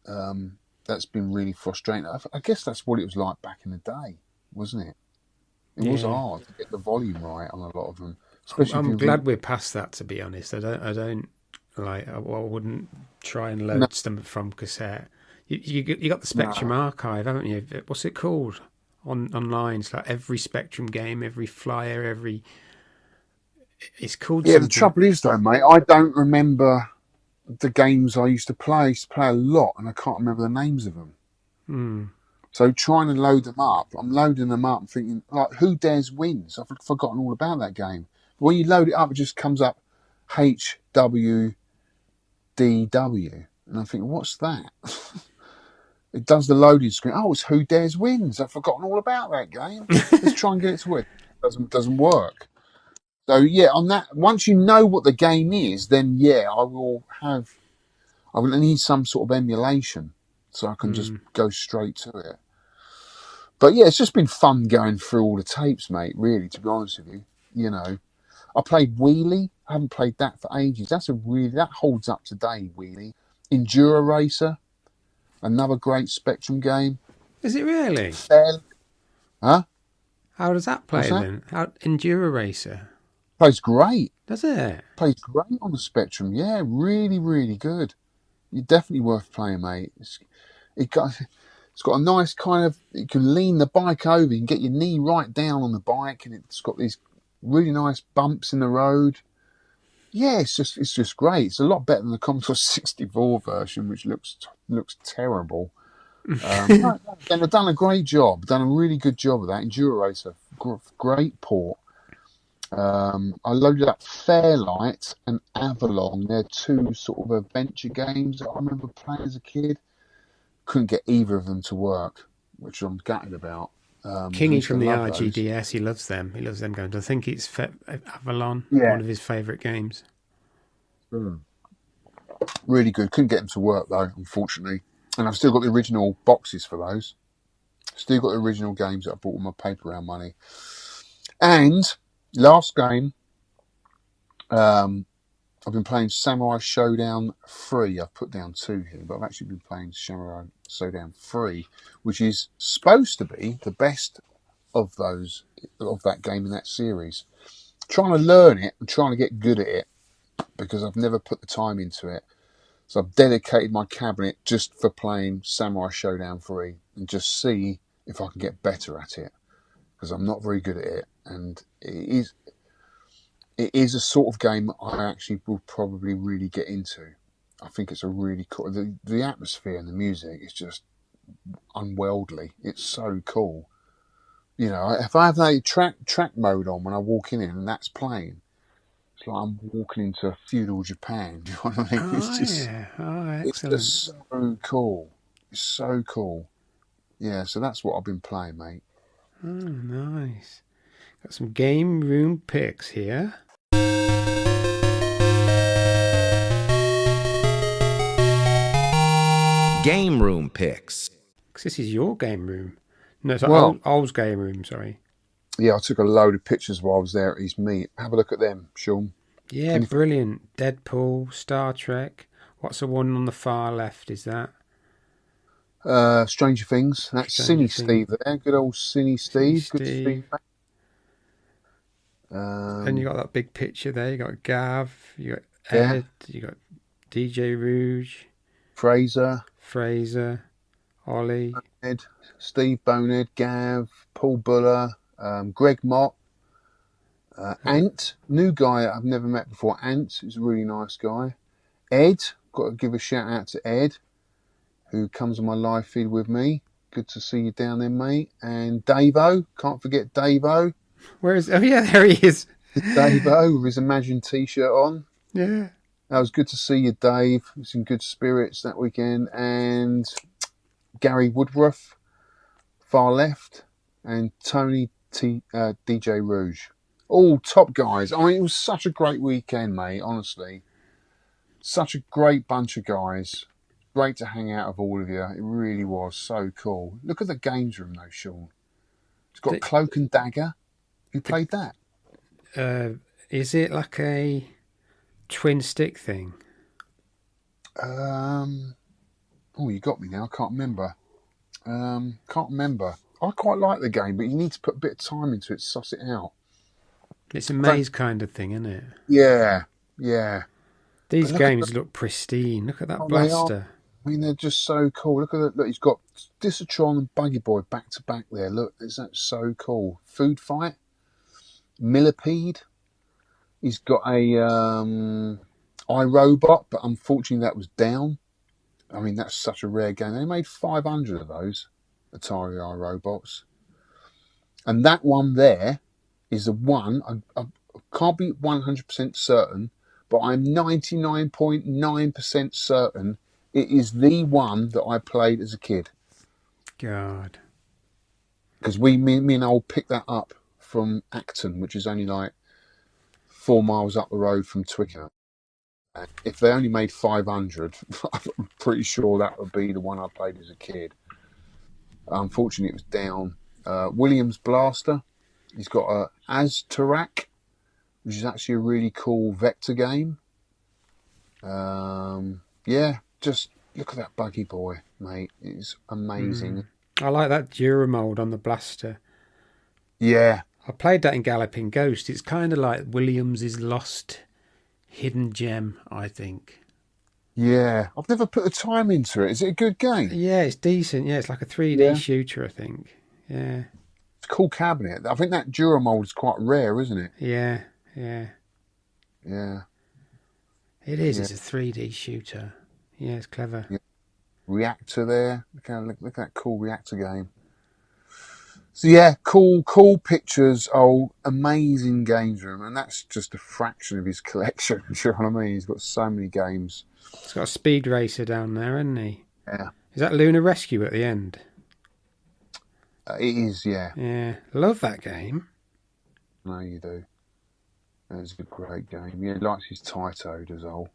That's been really frustrating. I guess that's what it was like back in the day, wasn't it? It was hard to get the volume right on a lot of them. Especially I'm glad we're past that, to be honest. I wouldn't try and load stuff from cassette. You got the Spectrum archive, haven't you? What's it called online? It's like every Spectrum game, every flyer, it's called something. The trouble is though, mate, I don't remember the games I used to play. I used to play a lot and I can't remember the names of them. So trying to load them up, I'm loading them up and thinking, like, Who Dares Wins? I've forgotten all about that game. But when you load it up, it just comes up HWDW. And I think, what's that? It does the loading screen. Oh, it's Who Dares Wins. I've forgotten all about that game. Let's try and get it to work. Doesn't work. So on that, once you know what the game is, then I will need some sort of emulation so I can just go straight to it. But it's just been fun going through all the tapes, mate, really, to be honest with you. I played Wheelie. I haven't played that for ages. That holds up today, Wheelie. Enduro Racer, another great Spectrum game. Is it really? Huh? How does that play then? Enduro Racer? Plays great. Does it? Plays great on the Spectrum. Yeah, really, really good. You're definitely worth playing, mate. It's got a nice kind of, you can lean the bike over, you can get your knee right down on the bike, and it's got these really nice bumps in the road. Yeah, it's just great. It's a lot better than the Commodore 64 version, which looks terrible. They've done a great job, done a really good job of that. Enduro Racer, great port. I loaded up Fairlight and Avalon. They're two sort of adventure games that I remember playing as a kid. Couldn't get either of them to work, which I'm gutted about. Kingy from the RGDS, he loves them. He loves them games. I think it's Avalon, one of his favourite games. Really good. Couldn't get them to work though, unfortunately. And I've still got the original boxes for those. Still got the original games that I bought with my paper round money. And last game, I've been playing Samurai Showdown 3. I've put down 2 here, but I've actually been playing Samurai Showdown 3, which is supposed to be the best of that game in that series. Trying to learn it and trying to get good at it because I've never put the time into it. So I've dedicated my cabinet just for playing Samurai Showdown 3 and just see if I can get better at it because I'm not very good at it, and it is a sort of game I actually will probably really get into. I think it's a really cool. The atmosphere and the music is just unworldly. It's so cool. If I have that track mode on when I walk in and that's playing, it's like I'm walking into feudal Japan. Do you know what I mean? Excellent. It's just so cool. It's so cool. Yeah, so that's what I've been playing, mate. Oh, nice. Got some game room picks here. Game room picks. This is your game room. No, it's Ol's game room, sorry. Yeah, I took a load of pictures while I was there at his meet. Have a look at them, Sean. Yeah, brilliant. Deadpool, Star Trek. What's the one on the far left? Is that? Stranger Things. That's Cine Steve there. Good old Cine Steve. Good to see you back. And you got that big picture there. You got Gav. You got Ed. You got DJ Rouge. Fraser. Ollie. Ed, Steve Bonehead. Gav. Paul Buller. Greg Mott. Ant. New guy I've never met before. Ant is a really nice guy. Ed. Got to give a shout out to Ed, who comes on my live feed with me. Good to see you down there, mate. And Davo. Can't forget Davo. Where is? Oh yeah, there he is. Dave O with his Imagine t-shirt on. Yeah. That was good to see you, Dave. He was in good spirits that weekend. And Gary Woodruff, far left, and Tony DJ Rouge. All top guys. I mean, it was such a great weekend, mate, honestly. Such a great bunch of guys. Great to hang out with all of you. It really was so cool. Look at the games room, though, Sean. It's got Cloak and Dagger. Who played that? Is it like a twin stick thing? Oh, you got me now. I can't remember. I quite like the game, but you need to put a bit of time into it, suss it out. It's a maze kind of thing, isn't it? Yeah. These games look pristine. Look at that blaster. I mean, they're just so cool. Look at that. Look, he's got Disatron and Buggy Boy back to back there. Look, isn't that so cool? Food Fight, Millipede. He's got a iRobot, but unfortunately that was down. I mean, that's such a rare game. They made 500 of those Atari iRobots. And that one there is the one, I can't be 100% certain, but I'm 99.9% certain it is the one that I played as a kid. God. Because me and Old picked that up from Acton, which is only like 4 miles up the road from Twickenham. If they only made 500, I'm pretty sure that would be the one I played as a kid. Unfortunately, it was down. Williams Blaster. He's got a Aztarak, which is actually a really cool vector game. Yeah, just look at that Buggy Boy, mate. It's amazing. I like that Duramold on the blaster. Yeah. I played that in Galloping Ghost. It's kind of like Williams' lost hidden gem, I think. Yeah. I've never put the time into it. Is it a good game? Yeah, it's decent. Yeah, it's like a 3D shooter, I think. Yeah. It's a cool cabinet. I think that Duramold is quite rare, isn't it? Yeah. Yeah. It is. Yeah. It's a 3D shooter. Yeah, it's clever. Yeah. Reactor there. Look at that cool Reactor game. So yeah, cool pictures. Oh, amazing games room, and that's just a fraction of his collection. You know what I mean? He's got so many games. He's got a Speed Racer down there, hasn't he? Yeah. Is that Lunar Rescue at the end? It is, yeah. Yeah, love that game. No, you do. It's a great game. Yeah, he likes his Taito, does all.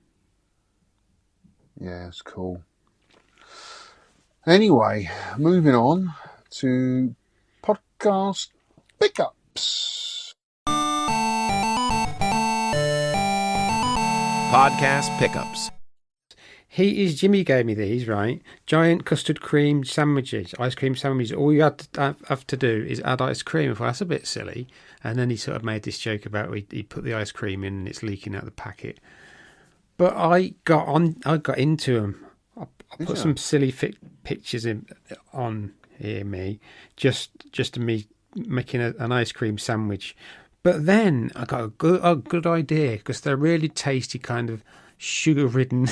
Yeah, it's cool. Anyway, moving on to podcast pickups. Podcast pickups. Jimmy gave me these, right? Giant custard cream sandwiches, ice cream sandwiches. All you have to do is add ice cream. I thought that's a bit silly. And then he sort of made this joke about he put the ice cream in and it's leaking out the packet. But I got into them. I put some silly pictures on here, me, just to me making an ice cream sandwich. But then I got a good idea because they're really tasty, kind of sugar-ridden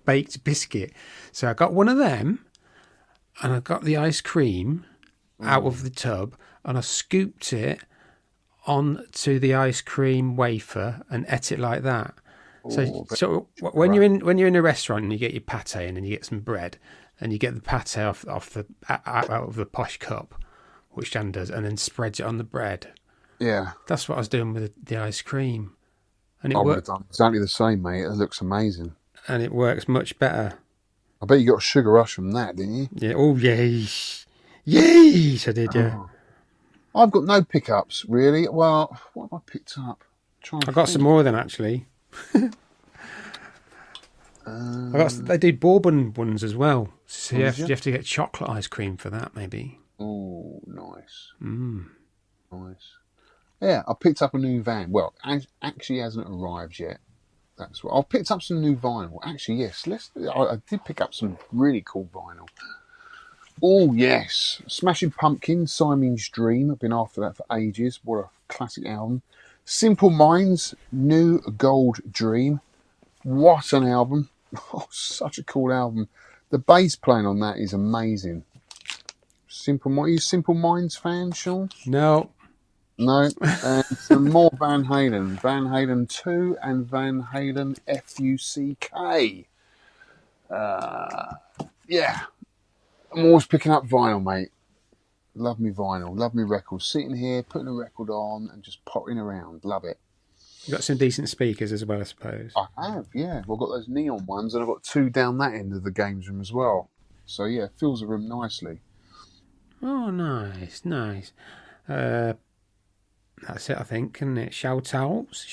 baked biscuit. So I got one of them, and I got the ice cream out of the tub, and I scooped it onto the ice cream wafer and ate it like that. So when you're in a restaurant and you get your pate and then you get some bread and you get the pate out of the posh cup, which Dan does, and then spreads it on the bread. Yeah, that's what I was doing with the ice cream, and I would have done exactly the same, mate. It looks amazing, and it works much better. I bet you got a sugar rush from that, didn't you? Yeah. Oh, yes, I did. Yeah. I've got no pickups really. Well, what have I picked up? I got some more of them actually. They do bourbon ones as well. So you have to get chocolate ice cream for that, maybe. Oh, nice. Nice. Yeah, I picked up a new van. Well, actually hasn't arrived yet. That's what I've picked up some new vinyl. Actually, yes. I did pick up some really cool vinyl. Oh yes, Smashing Pumpkins, Simon's Dream. I've been after that for ages. What a classic album. Simple Minds, New Gold Dream. What an album. Oh, such a cool album. The bass playing on that is amazing. Are you a Simple Minds fan, Sean? No. No, and some more Van Halen. Van Halen 2 and Van Halen FUCK. Yeah, I'm always picking up vinyl, mate. Love me vinyl, love me records. Sitting here, putting a record on and just potting around. Love it. You got some decent speakers as well, I suppose. I have, yeah. Well, I've got those neon ones and I've got 2 down that end of the games room as well. So, yeah, it fills the room nicely. Oh, nice. That's it, I think, isn't it? Shout outs.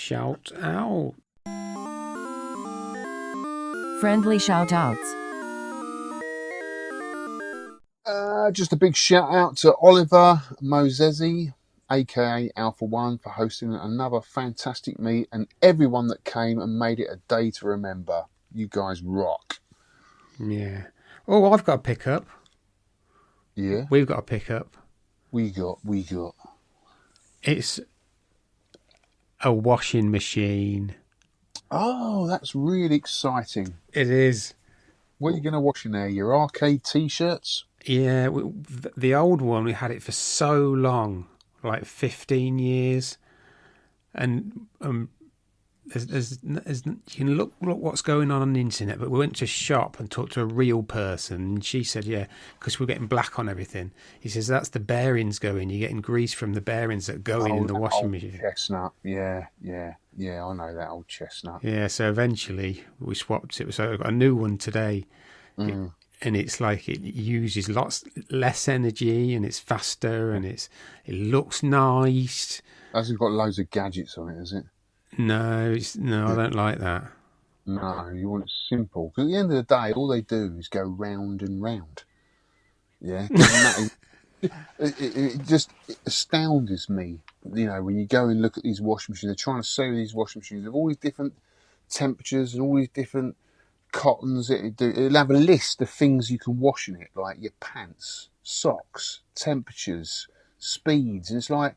Friendly shout outs. Just a big shout out to Oliver Mosesi, aka Alpha One, for hosting another fantastic meet, and everyone that came and made it a day to remember. You guys rock. Yeah. Oh, I've got a pickup. Yeah. We've got a pickup. We got. It's a washing machine. Oh, that's really exciting. It is. What are you going to wash in there? Your arcade T-shirts? Yeah, the old one, we had it for so long, like 15 years. And you can look what's going on the internet, but we went to a shop and talked to a real person, and she said, yeah, because we're getting black on everything. He says, that's the bearings going. You're getting grease from the bearings that go in the washing machine. Chestnut, yeah, I know that old chestnut. Yeah, so eventually we swapped it. So I got a new one today. And it's like it uses lots less energy, and it's faster, and it looks nice. Hasn't got loads of gadgets on it, has it? No, I don't like that. No, you want it simple. Because at the end of the day, all they do is go round and round. Yeah, it just astounds me. You know, when you go and look at these washing machines, they're trying to sell these washing machines of all these different temperatures and all these different cottons. It'll have a list of things you can wash in it, like your pants, socks, temperatures, speeds, and it's like,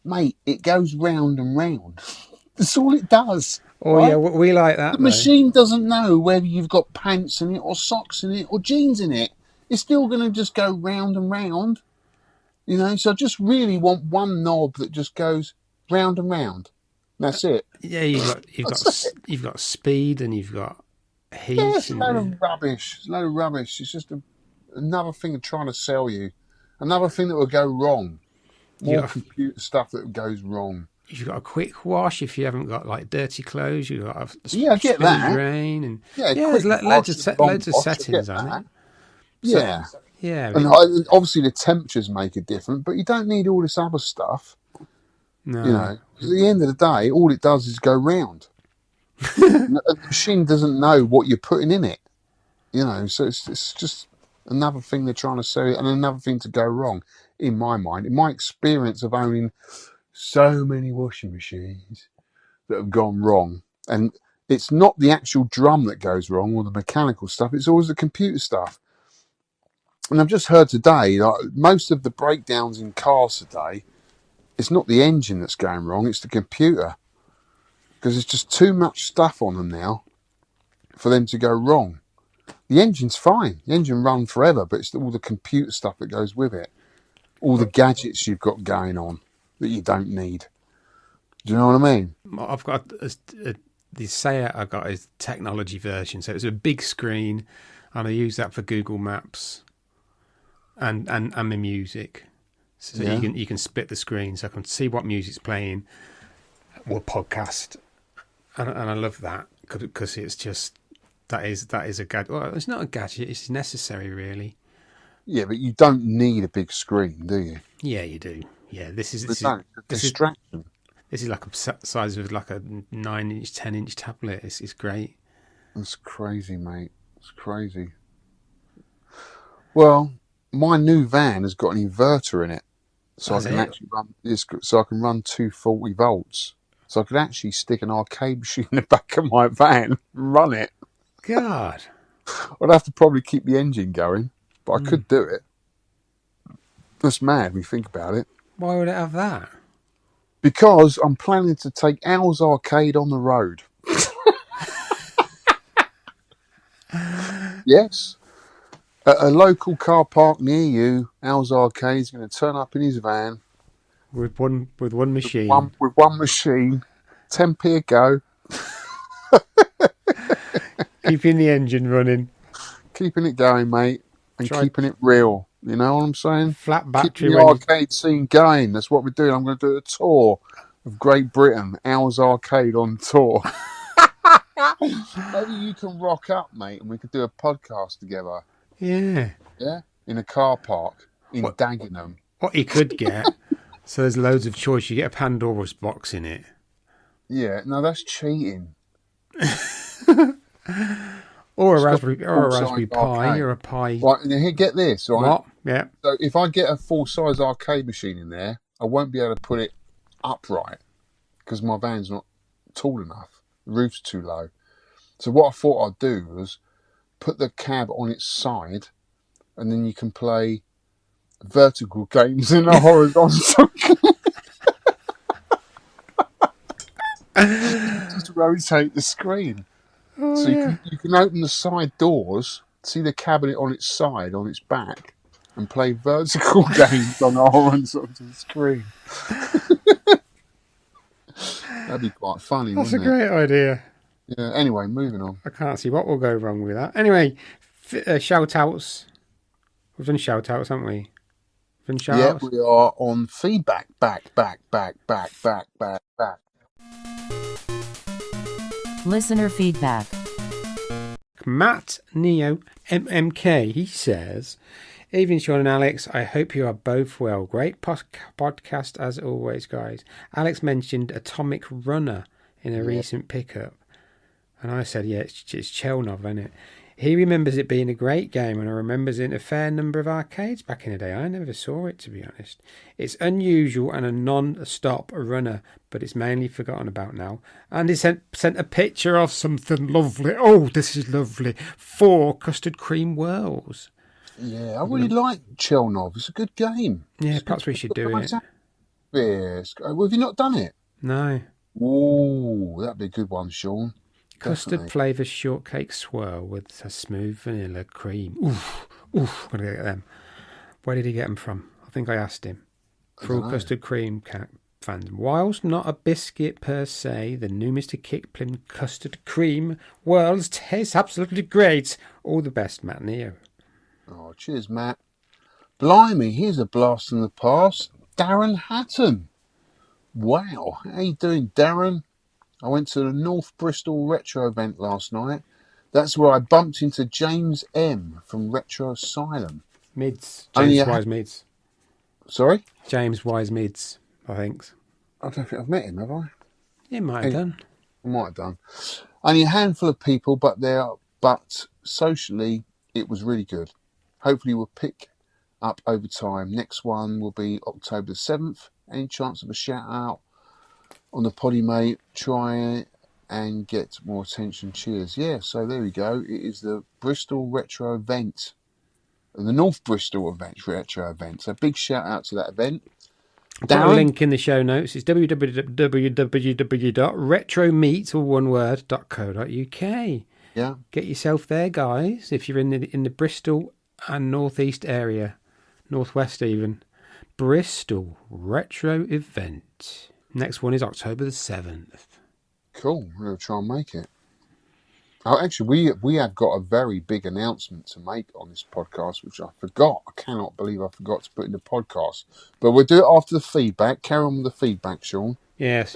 mate, it goes round and round. That's all it does. Oh, right? Yeah, we like that. The machine doesn't know whether you've got pants in it or socks in it or jeans in it. It's still going to just go round and round, you know. So I just really want one knob that just goes round and round. That's it. Yeah, you've got speed and you've got heat. Yeah, it's a load of rubbish. It's just another thing of trying to sell you. Another thing that will go wrong. More computer stuff that goes wrong. You've got a quick wash if you haven't got like dirty clothes. You've got I get that. Drain and there's loads of settings on it. Yeah. Yeah. And obviously the temperatures make a difference, but you don't need all this other stuff. No. You know, 'cause at the end of the day, all it does is go round. The machine doesn't know what you're putting in it. You know, so it's just another thing they're trying to sell you, and another thing to go wrong, in my mind. In my experience of owning so many washing machines that have gone wrong, and it's not the actual drum that goes wrong or the mechanical stuff, it's always the computer stuff. And I've just heard today, like, most of the breakdowns in cars today, it's not the engine that's going wrong, it's the computer. Because there's just too much stuff on them now for them to go wrong. The engine's fine. The engine runs forever, but it's all the computer stuff that goes with it. All the gadgets you've got going on that you don't need. Do you know what I mean? I've got the Seat I got is technology version, so it's a big screen, and I use that for Google Maps and my music. So you can split the screen, so I can see what music's playing or podcast, and I love that because it's just that is a gadget. Well, it's not a gadget; it's necessary, really. Yeah, but you don't need a big screen, do you? Yeah, you do. Yeah, this is distraction. This is like a size of like a 9-inch, 10-inch tablet. It's great. It's crazy, mate. It's crazy. Well, my new van has got an inverter in it, so I can actually run this. So I can run 240 volts. So I could actually stick an arcade machine in the back of my van and run it. God, I'd have to probably keep the engine going, but I could do it. That's mad when you think about it. Why would it have that? Because I'm planning to take Al's Arcade on the road. Yes. At a local car park near you, Al's Arcade is going to turn up in his van with one machine. With one machine, 10p a go. Keeping the engine running. Keeping it going, mate, and Try- keeping it real. You know what I'm saying? Flat battery Keeping the when arcade scene going. That's what we're doing. I'm going to do a tour of Great Britain. Ours Arcade on tour. Maybe you can rock up, mate, and we could do a podcast together. Yeah. Yeah? In a car park in Dagenham. What you could get, so there's loads of choice. You get a Pandora's box in it. Yeah, no, that's cheating. Or a It's got Raspberry full-size Pi arcade. or a Pi. Right, now here, get this, right? What? Yeah. So if I get a full-size arcade machine in there, I won't be able to put it upright because my van's not tall enough. The roof's too low. So what I thought I'd do was put the cab on its side, and then you can play vertical games in a horizontal. Just rotate the screen. So you can open the side doors, see the cabinet on its side, on its back, and play vertical games on a horizontal screen. That'd be quite funny, That's a wouldn't it? great idea. Yeah. Anyway, moving on. I can't see what will go wrong with that. Anyway, shout outs. We've done shout outs, haven't we? We've done shout Yeah, outs. we are on feedback. Back. Listener feedback. Matt Neo MMK, he says, "Evening, Sean and Alex. I hope you are both well. Great podcast as always, guys. Alex mentioned Atomic Runner in a recent pickup, and I said, yeah, it's Chelnov, isn't it? He remembers it being a great game, and I remembers it in a fair number of arcades back in the day. I never saw it, to be honest. It's unusual and a non-stop runner, but it's mainly forgotten about now. And he sent a picture of something lovely. Oh, this is lovely. 4 custard cream whirls. Yeah, I really like Chelnov. It's a good game. Yeah, perhaps we should do it. Yes. Well, have you not done it? No. Ooh, that'd be a good one, Sean. Custard flavour shortcake swirl with a smooth vanilla cream. Oof, I'm going to get them. Where did he get them from? I think I asked him. For all custard cream fans. Whilst not a biscuit per se, the new Mr. Kickplin custard cream whirls taste absolutely great. All the best, Matt Neo. Oh, cheers, Matt. Blimey, here's a blast from the past. Darren Hatton. Wow, how you doing, Darren? I went to the North Bristol Retro event last night. That's where I bumped into James M. from Retro Asylum. Mids. James Wise Mids. Sorry? James Wise Mids, I think. I don't think I've met him, have I? You might have done. I might have done. Only a handful of people, but socially, it was really good. Hopefully we'll pick up over time. Next one will be October the 7th. Any chance of a shout out on the poddy, mate? Try and get more attention. Cheers. Yeah, so there we go. It is the Bristol Retro event. The North Bristol Retro event. So big shout out to that event. Put a link in the show notes. It's www.retromeet.co.uk. Yeah. Get yourself there, guys. If you're in the Bristol and northeast area, northwest even. Bristol Retro event. Next one is October the 7th. Cool. We're going to try and make it. Oh, actually, we have got a very big announcement to make on this podcast, which I forgot. I cannot believe I forgot to put in the podcast. But we'll do it after the feedback. Carry on with the feedback, Sean. Yes.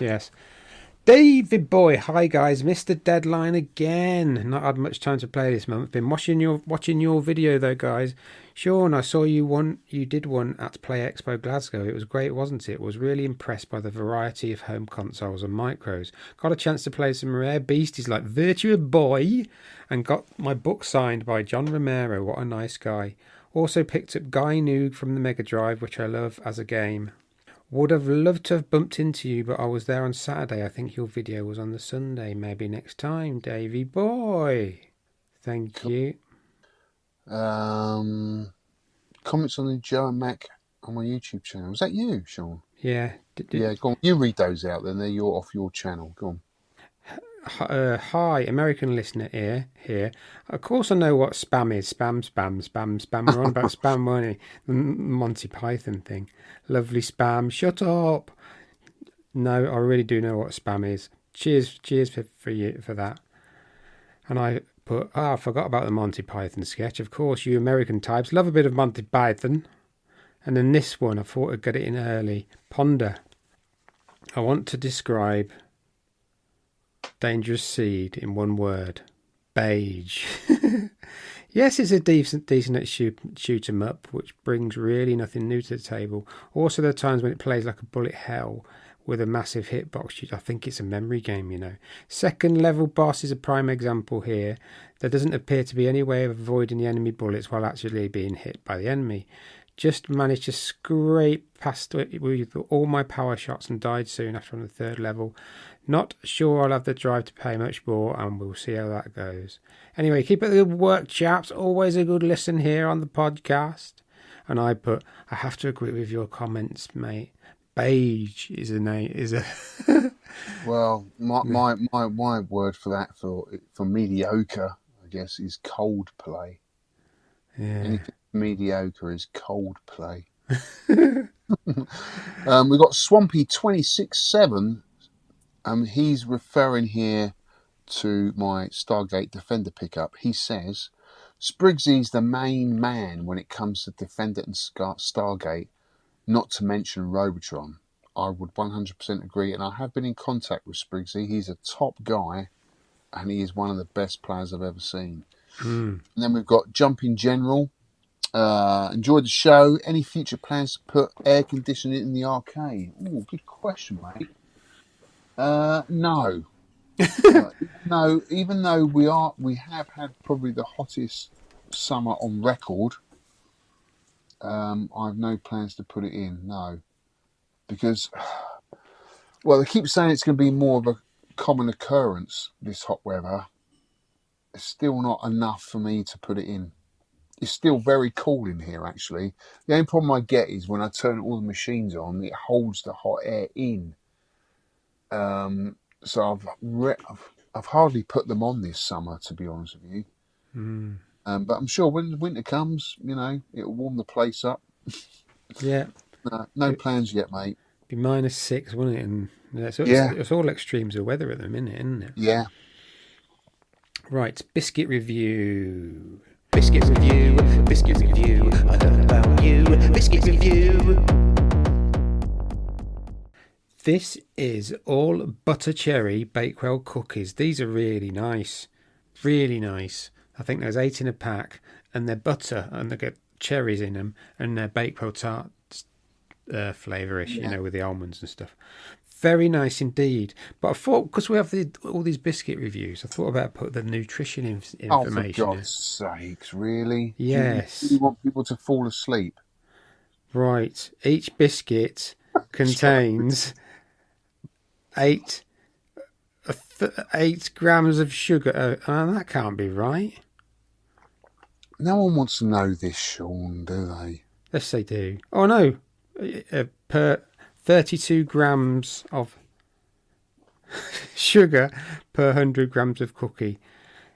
David Boy, hi guys, missed the deadline again. Not had much time to play this month. Been watching your video though, guys. Sean, I saw you did one at Play Expo Glasgow. It was great, wasn't it? Was really impressed by the variety of home consoles and micros. Got a chance to play some rare beasties like Virtua Boy, and got my book signed by John Romero. What a nice guy. Also picked up Guy Noog from the Mega Drive, which I love as a game. Would have loved to have bumped into you, but I was there on Saturday. I think your video was on the Sunday. Maybe next time, Davey boy. Thank you. Comments on the Joe and Mac on my YouTube channel. Was that you, Sean? Yeah. Yeah, go on. You read those out then. They're off your channel. Go on. Hi, American listener here. Of course I know what spam is. Spam. We're on about spam money. The Monty Python thing. Lovely spam. Shut up. No, I really do know what spam is. Cheers for you for that. And I put, I forgot about the Monty Python sketch. Of course, you American types love a bit of Monty Python. And then this one, I thought I'd get it in early. Ponder. I want to describe Dangerous Seed in one word. Beige. Yes, it's a decent at shoot 'em up, which brings really nothing new to the table. Also, there are times when it plays like a bullet hell with a massive hitbox. I think it's a memory game, you know. Second level boss is a prime example here. There doesn't appear to be any way of avoiding the enemy bullets while actually being hit by the enemy. Just managed to scrape past it with all my power shots and died soon after on the third level. Not sure I'll have the drive to pay much more, and we'll see how that goes. Anyway, keep up the good work, chaps. Always a good listen here on the podcast. And I put, I have to agree with your comments, mate. Beige is a name. Well, my word for that for mediocre, I guess, is cold play. Yeah. Anything mediocre is cold play. We've got Swampy 267. He's referring here to my Stargate Defender pickup. He says Spriggsy's the main man when it comes to Defender and Stargate, not to mention Robotron. I would 100% agree, and I have been in contact with Spriggsy. He's a top guy, and he is one of the best players I've ever seen. And then we've got Jumping General. Enjoyed the show. Any future plans to put air conditioning in the arcade? Ooh, good question, mate. No. No, even though we have had probably the hottest summer on record, I've no plans to put it in, no. Because, well, they keep saying it's going to be more of a common occurrence, this hot weather. It's still not enough for me to put it in. It's still very cool in here, actually. The only problem I get is when I turn all the machines on, it holds the hot air in. So I've hardly put them on this summer, to be honest with you. But I'm sure when winter comes, you know, it'll warm the place up. Yeah. No plans yet, mate. Be -6, wouldn't it? And it's all extremes of weather at the minute, isn't it? Yeah. Right, biscuit review. Biscuit review. I don't know about you. Biscuit review. This is all butter cherry Bakewell cookies. These are really nice. Really nice. I think there's 8 in a pack, and they're butter, and they get cherries in them, and they're Bakewell tart flavourish, you know, with the almonds and stuff. Very nice indeed. But I thought, because we have all these biscuit reviews, I thought about put the nutrition information. Oh, for God's sakes, really? Yes. You want people to fall asleep? Right. Each biscuit contains 8 grams of sugar. That can't be right. No one wants to know this, Sean, do they? Yes, they do. Oh, no. Per 32 grams of sugar per 100 grams of cookie.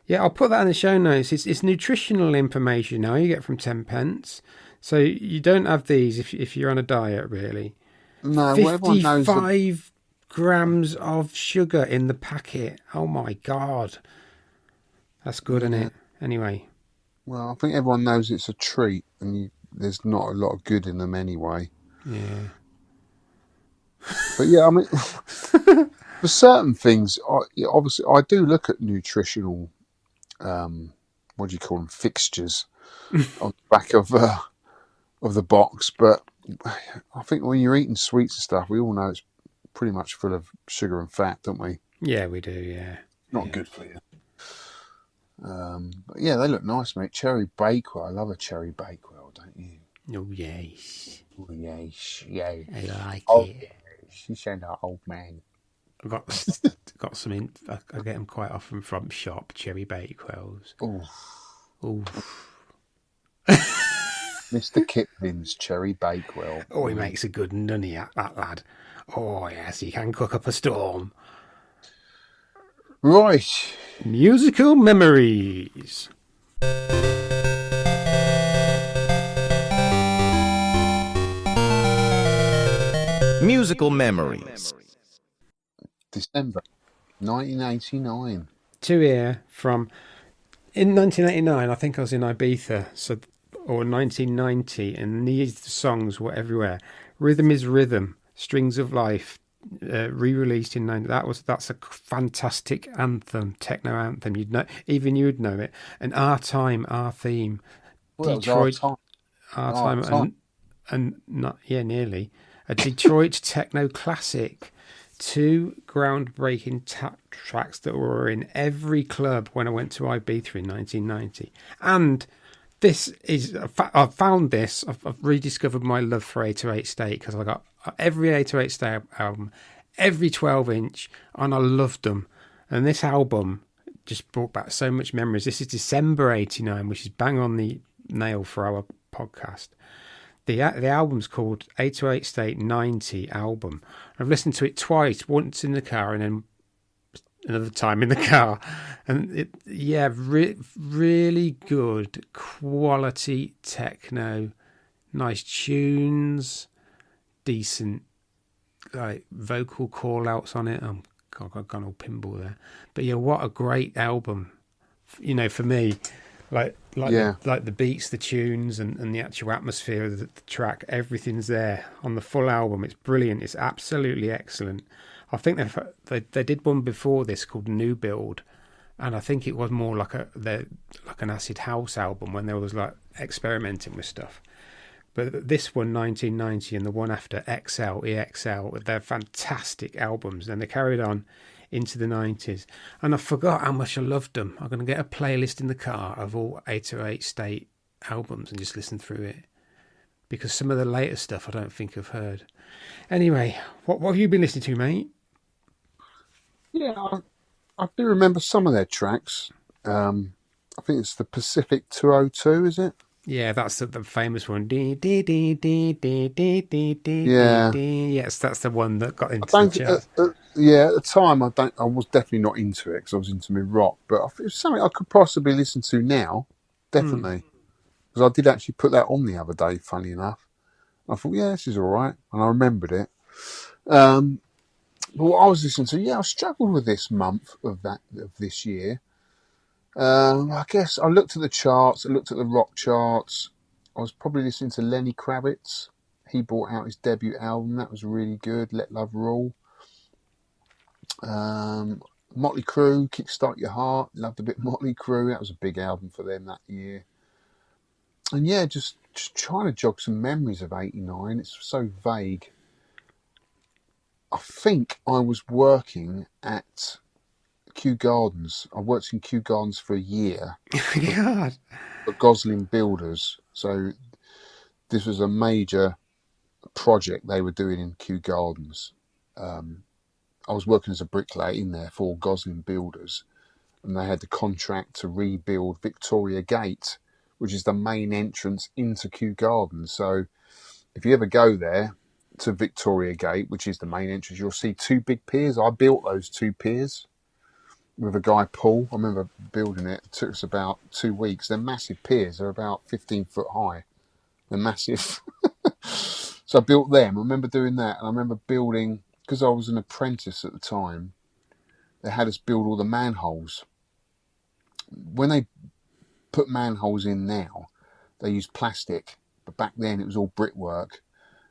Yeah, I'll put that in the show notes. It's nutritional information now you get from 10 pence. So you don't have these if you're on a diet, really. No, well, everyone knows 55 grams of sugar in the packet. Oh, my God. That's good, isn't it? Anyway. Well, I think everyone knows it's a treat, and there's not a lot of good in them anyway. Yeah. But yeah, I mean, for certain things, obviously, I do look at nutritional, what do you call them, fixtures on the back of the box. But I think when you're eating sweets and stuff, we all know it's pretty much full of sugar and fat, don't we? Yeah, we do, yeah. Not good for you. But yeah, they look nice, mate. Cherry Bakewell. I love a cherry Bakewell, don't you? Oh, yes. Oh, yes, yeah. I like it. it. She said that old man. I've got some in. I get them quite often from shop, cherry Bakewells. Oh. Ooh. Mr. Kipling's cherry Bakewell. Oh, he makes a good nunny, that lad. Oh, yes, he can cook up a storm. Right. Musical memories. Musical memories. December 1989. To hear from in 1989. I think I was in Ibiza, or 1990, and these songs were everywhere. Rhythm is Rhythm, Strings of Life, re-released in 90. That's a fantastic anthem, techno anthem. You'd know it. And Our Time, Our Theme, Well, Detroit, that was Our our Time, time. and not nearly a Detroit techno classic. Two groundbreaking tracks that were in every club when I went to Ibiza in 1990. And this is, I've found this, I've rediscovered my love for 808 State, because I got every 808 State album, every 12-inch, and I loved them. And this album just brought back so much memories. This is December 89, which is bang on the nail for our podcast. The album's called 808 State 90 album. I've listened to it twice, once in the car and then another time in the car. And really good quality techno, nice tunes, decent like vocal call outs on it. I've gone all pinball there. But yeah, what a great album. You know, for me, like the beats, the tunes, and the actual atmosphere of the track, everything's there on the full album. It's brilliant. It's absolutely excellent. I think they did one before this called New Build, and I think it was more like an acid house album when they was like experimenting with stuff. But this one, 1990, and the one after EXL, they're fantastic albums, and they carried on into the 90s. And I forgot how much I loved them. I'm going to get a playlist in the car of all 808 State albums and just listen through it, because some of the later stuff I don't think I've heard. Anyway, what have you been listening to, mate? Yeah, I do remember some of their tracks. I think it's the Pacific 202, is it? Yeah, that's the famous one. Yeah. Yes, that's the one that got into the charts. At the time, I was definitely not into it because I was into my rock. But if it's something I could possibly listen to now, definitely. Because I did actually put that on the other day, funny enough. I thought, yeah, this is all right. And I remembered it. But what I was listening to, I struggled with this month of this year. I guess I looked at the charts, I looked at the rock charts. I was probably listening to Lenny Kravitz. He brought out his debut album. That was really good. Let Love Rule. Motley Crue, Kickstart Your Heart. Loved a bit of Motley Crue. That was a big album for them that year. And yeah, just trying to jog some memories of 89. It's so vague. I think I was working at Kew Gardens. I worked in Kew Gardens for a year. God. For Gosling Builders. So this was a major project they were doing in Kew Gardens. I was working as a bricklayer in there for Gosling Builders, and they had the contract to rebuild Victoria Gate, which is the main entrance into Kew Gardens. So if you ever go there to Victoria Gate, which is the main entrance, you'll see two big piers. I built those two piers with a guy, Paul. I remember building it. It took us about 2 weeks. They're massive piers. They're about 15 foot high. They're massive. So I built them. I remember doing that. And I remember building, because I was an apprentice at the time, they had us build all the manholes. When they put manholes in now, they use plastic. But back then it was all brickwork.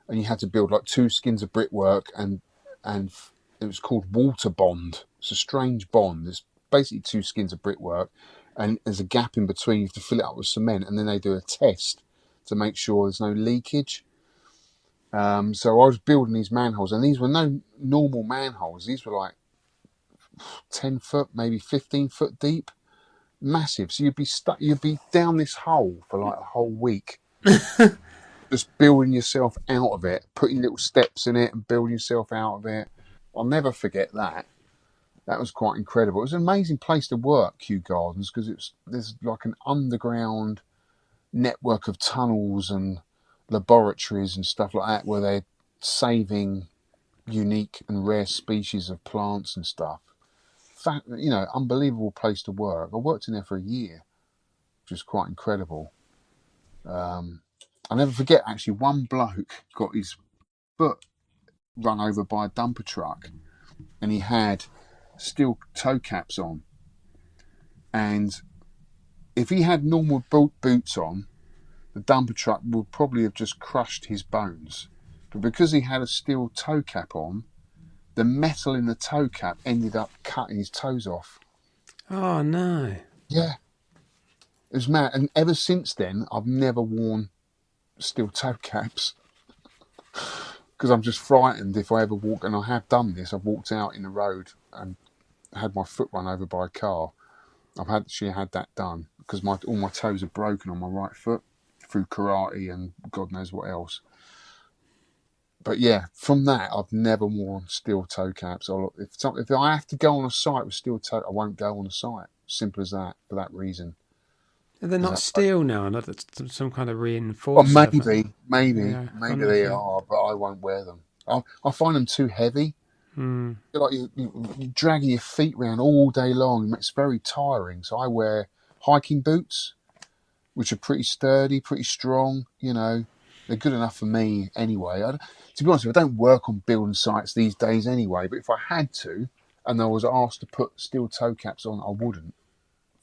And you had to build like 2 skins of brickwork, and it was called water bond. It's a strange bond. There's basically 2 skins of brickwork, and there's a gap in between. You have to fill it up with cement, and then they do a test to make sure there's no leakage. So I was building these manholes, and these were no normal manholes. These were like 10 foot, maybe 15 foot deep, massive. So you'd be down this hole for like a whole week. Just building yourself out of it, putting little steps in it and building yourself out of it. I'll never forget that. That was quite incredible. It was an amazing place to work, Kew Gardens, because there's like an underground network of tunnels and laboratories and stuff like that, where they're saving unique and rare species of plants and stuff. unbelievable place to work. I worked in there for a year, which was quite incredible. I'll never forget, actually, one bloke got his foot run over by a dumper truck, and he had steel toe caps on. And if he had normal boots on, the dumper truck would probably have just crushed his bones. But because he had a steel toe cap on, the metal in the toe cap ended up cutting his toes off. Oh, no. Yeah. It was mad. And ever since then, I've never worn steel toe caps. Because I'm just frightened if I ever walk, and I have done this, I've walked out in the road and had my foot run over by a car. I've actually had that done because all my toes are broken on my right foot through karate and God knows what else. But yeah, from that, I've never worn steel toe caps. If I have to go on a site with steel toe, I won't go on a site. Simple as that, for that reason. They're not steel now, not some kind of Or reinforcer. maybe they are, but I won't wear them. I find them too heavy. Like you're dragging your feet around all day long. It's very tiring. So I wear hiking boots, which are pretty sturdy, pretty strong. They're good enough for me anyway. To be honest with you, I don't work on building sites these days anyway. But if I had to, and I was asked to put steel toe caps on, I wouldn't.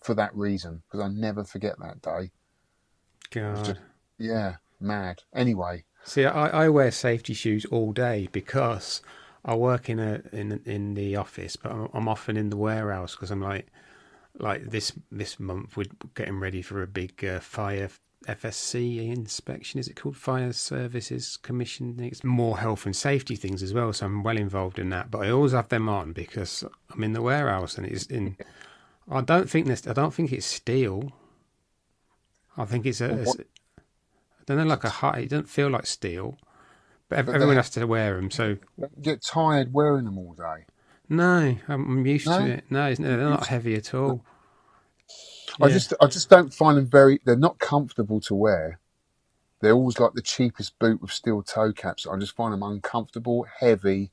For that reason, because I never forget that day. God. Mad. Anyway. See, I wear safety shoes all day because I work in the office, but I'm often in the warehouse because I'm like this month we're getting ready for a big fire FSC inspection. Is it called Fire Services Commission? It's more health and safety things as well, so I'm well involved in that. But I always have them on because I'm in the warehouse and it's in. I don't think it's steel. I think it's I don't know, like a high. It doesn't feel like steel, but everyone has to wear them. So you get tired wearing them all day. No, I'm used to it. No, they're not heavy at all. I just don't find them they're not comfortable to wear. They're always like the cheapest boot with steel toe caps. I just find them uncomfortable, heavy.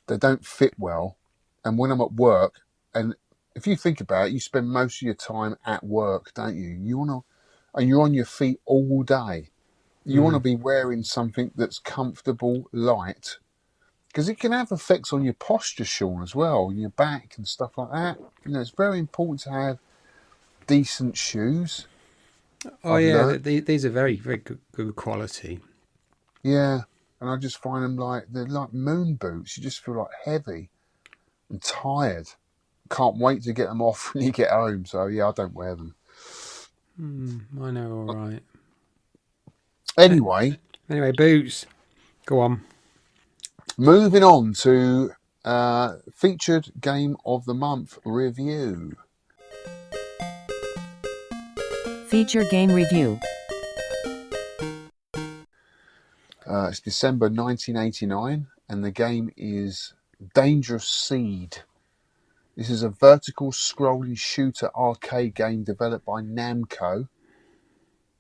They don't fit well. And when I'm at work, and if you think about it, you spend most of your time at work, don't you? And you're on your feet all day. You want to be wearing something that's comfortable, light, because it can have effects on your posture, Sean, as well, your back and stuff like that. It's very important to have decent shoes. Oh, yeah, these are very, very good quality. Yeah, and I just find them they're like moon boots. You just feel like heavy and tired. Can't wait to get them off when you get home. So, yeah, I don't wear them. I know, all right. Anyway, boots. Go on. Moving on to featured game of the month review. Feature game review. It's December 1989, and the game is Dangerous Seed. This is a vertical scrolling shooter arcade game developed by Namco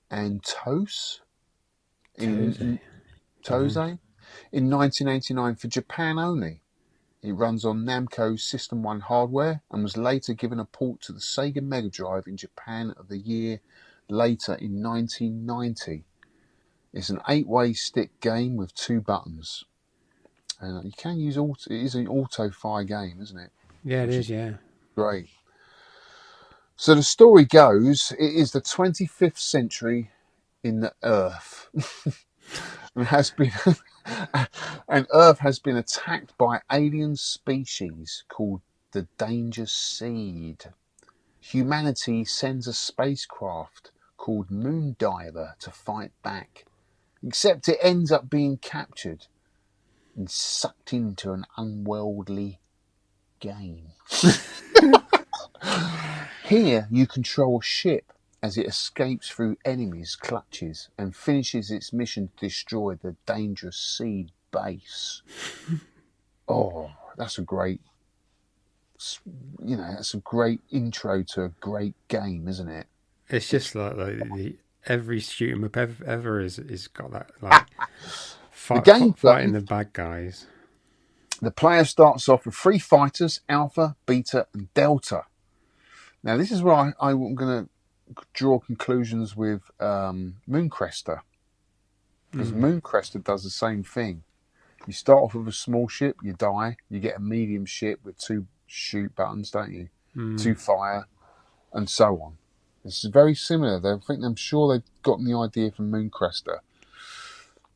and Tose in 1989 for Japan only. It runs on Namco's System 1 hardware and was later given a port to the Sega Mega Drive in Japan of the year later in 1990. It's an 8-way stick game with 2 buttons. And you can use it is an auto-fire game, isn't it? Yeah, it is, yeah. Great. So the story goes, it is the 25th century in the Earth. and Earth has been attacked by alien species called the Danger Seed. Humanity sends a spacecraft called Moondiver to fight back, except it ends up being captured and sucked into an unworldly game. Here you control a ship as it escapes through enemies' clutches and finishes its mission to destroy the Dangerous Seed base. Oh, that's a great intro to a great game, isn't it? It's just like every shoot 'em up ever is got that fighting the bad guys. The player starts off with 3 fighters, Alpha, Beta, and Delta. Now, this is where I'm going to draw conclusions with Mooncrester. Because Mooncrester does the same thing. You start off with a small ship, you die. You get a medium ship with 2 shoot buttons, don't you? 2 fire, and so on. This is very similar. I'm sure they've gotten the idea from Mooncrester.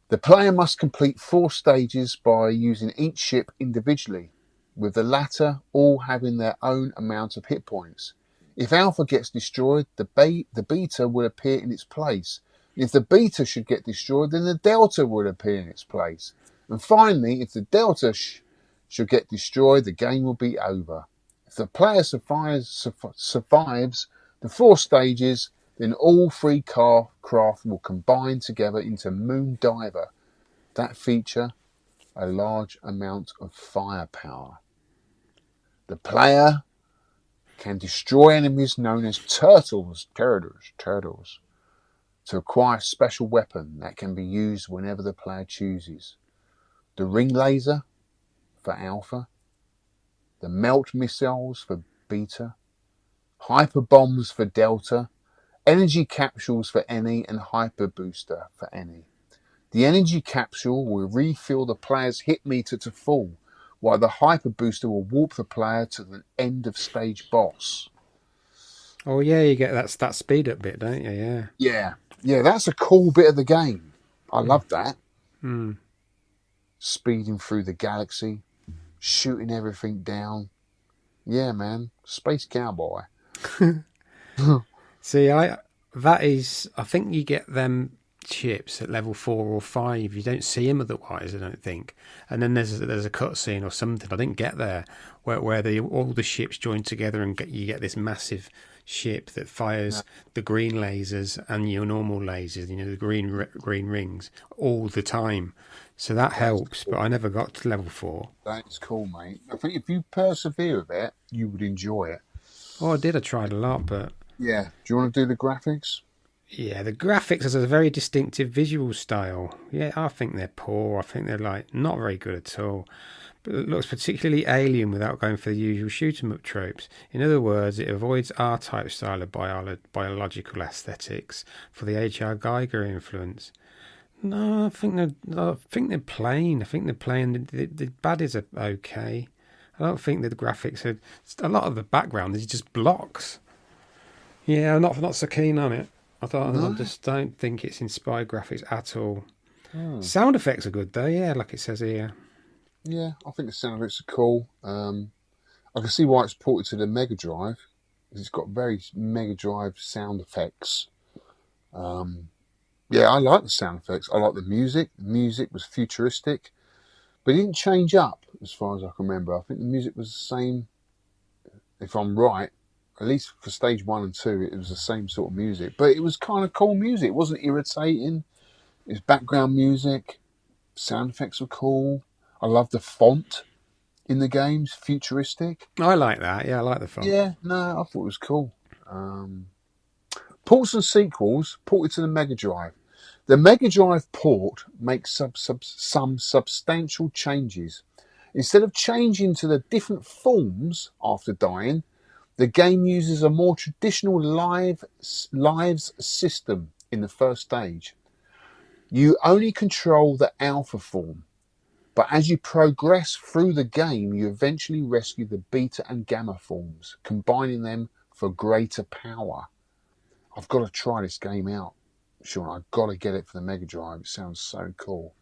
The player must complete 4 stages by using each ship individually, with the latter all having their own amount of hit points. If Alpha gets destroyed, the Beta will appear in its place. If the Beta should get destroyed, then the Delta will appear in its place. And finally, if the Delta should get destroyed, the game will be over. If the player survives the 4 stages, then all 3 craft will combine together into Moon Diver. That feature a large amount of firepower. The player can destroy enemies known as turtles, to acquire a special weapon that can be used whenever the player chooses. The ring laser for Alpha, the melt missiles for Beta, hyper bombs for Delta, energy capsules for any, and hyper booster for any. The energy capsule will refill the player's hit meter to full, while the hyper booster will warp the player to the end of stage boss. Oh yeah, you get that speed up bit, don't you? Yeah. Yeah, that's a cool bit of the game. I love that. Speeding through the galaxy, shooting everything down. Yeah, man, space cowboy. See, I think you get them ships at level 4 or 5. You don't see them otherwise, I don't think. And then there's a cutscene or something I didn't get there where all the ships join together and you get this massive ship that fires the green lasers and your normal lasers, the green rings all the time. So that helps, but I never got to level 4. That's cool, mate. I think if you persevere with it, you would enjoy it. Oh, I did. I tried a lot, but... Yeah. Do you want to do the graphics? Yeah, the graphics has a very distinctive visual style. Yeah, I think they're poor. I think they're not very good at all. But it looks particularly alien without going for the usual shoot-'em-up tropes. In other words, it avoids R-type style of biological aesthetics for the H.R. Geiger influence. No, I think they're plain. I think they're plain. The baddies are okay. I don't think that the graphics are... A lot of the background is just blocks. Yeah, I'm not so keen on it. I just don't think it's inspired graphics at all. Sound effects are good though, yeah, like it says here. Yeah, I think the sound effects are cool. I can see why it's ported to the Mega Drive. It's got very Mega Drive sound effects. Yeah, I like the sound effects. I like the music. The music was futuristic, but it didn't change up as far as I can remember. I think the music was the same, if I'm right. At least for stage 1 and 2, it was the same sort of music. But it was kind of cool music. It wasn't irritating. It was background music. Sound effects were cool. I love the font in the games, futuristic. I like that. Yeah, I like the font. Yeah, no, I thought it was cool. Ports and sequels ported to the Mega Drive. The Mega Drive port makes some substantial changes. Instead of changing to the different forms after dying, the game uses a more traditional lives system in the first stage. You only control the alpha form, but as you progress through the game, you eventually rescue the beta and gamma forms, combining them for greater power. I've got to try this game out, Sean. I've got to get it for the Mega Drive. It sounds so cool.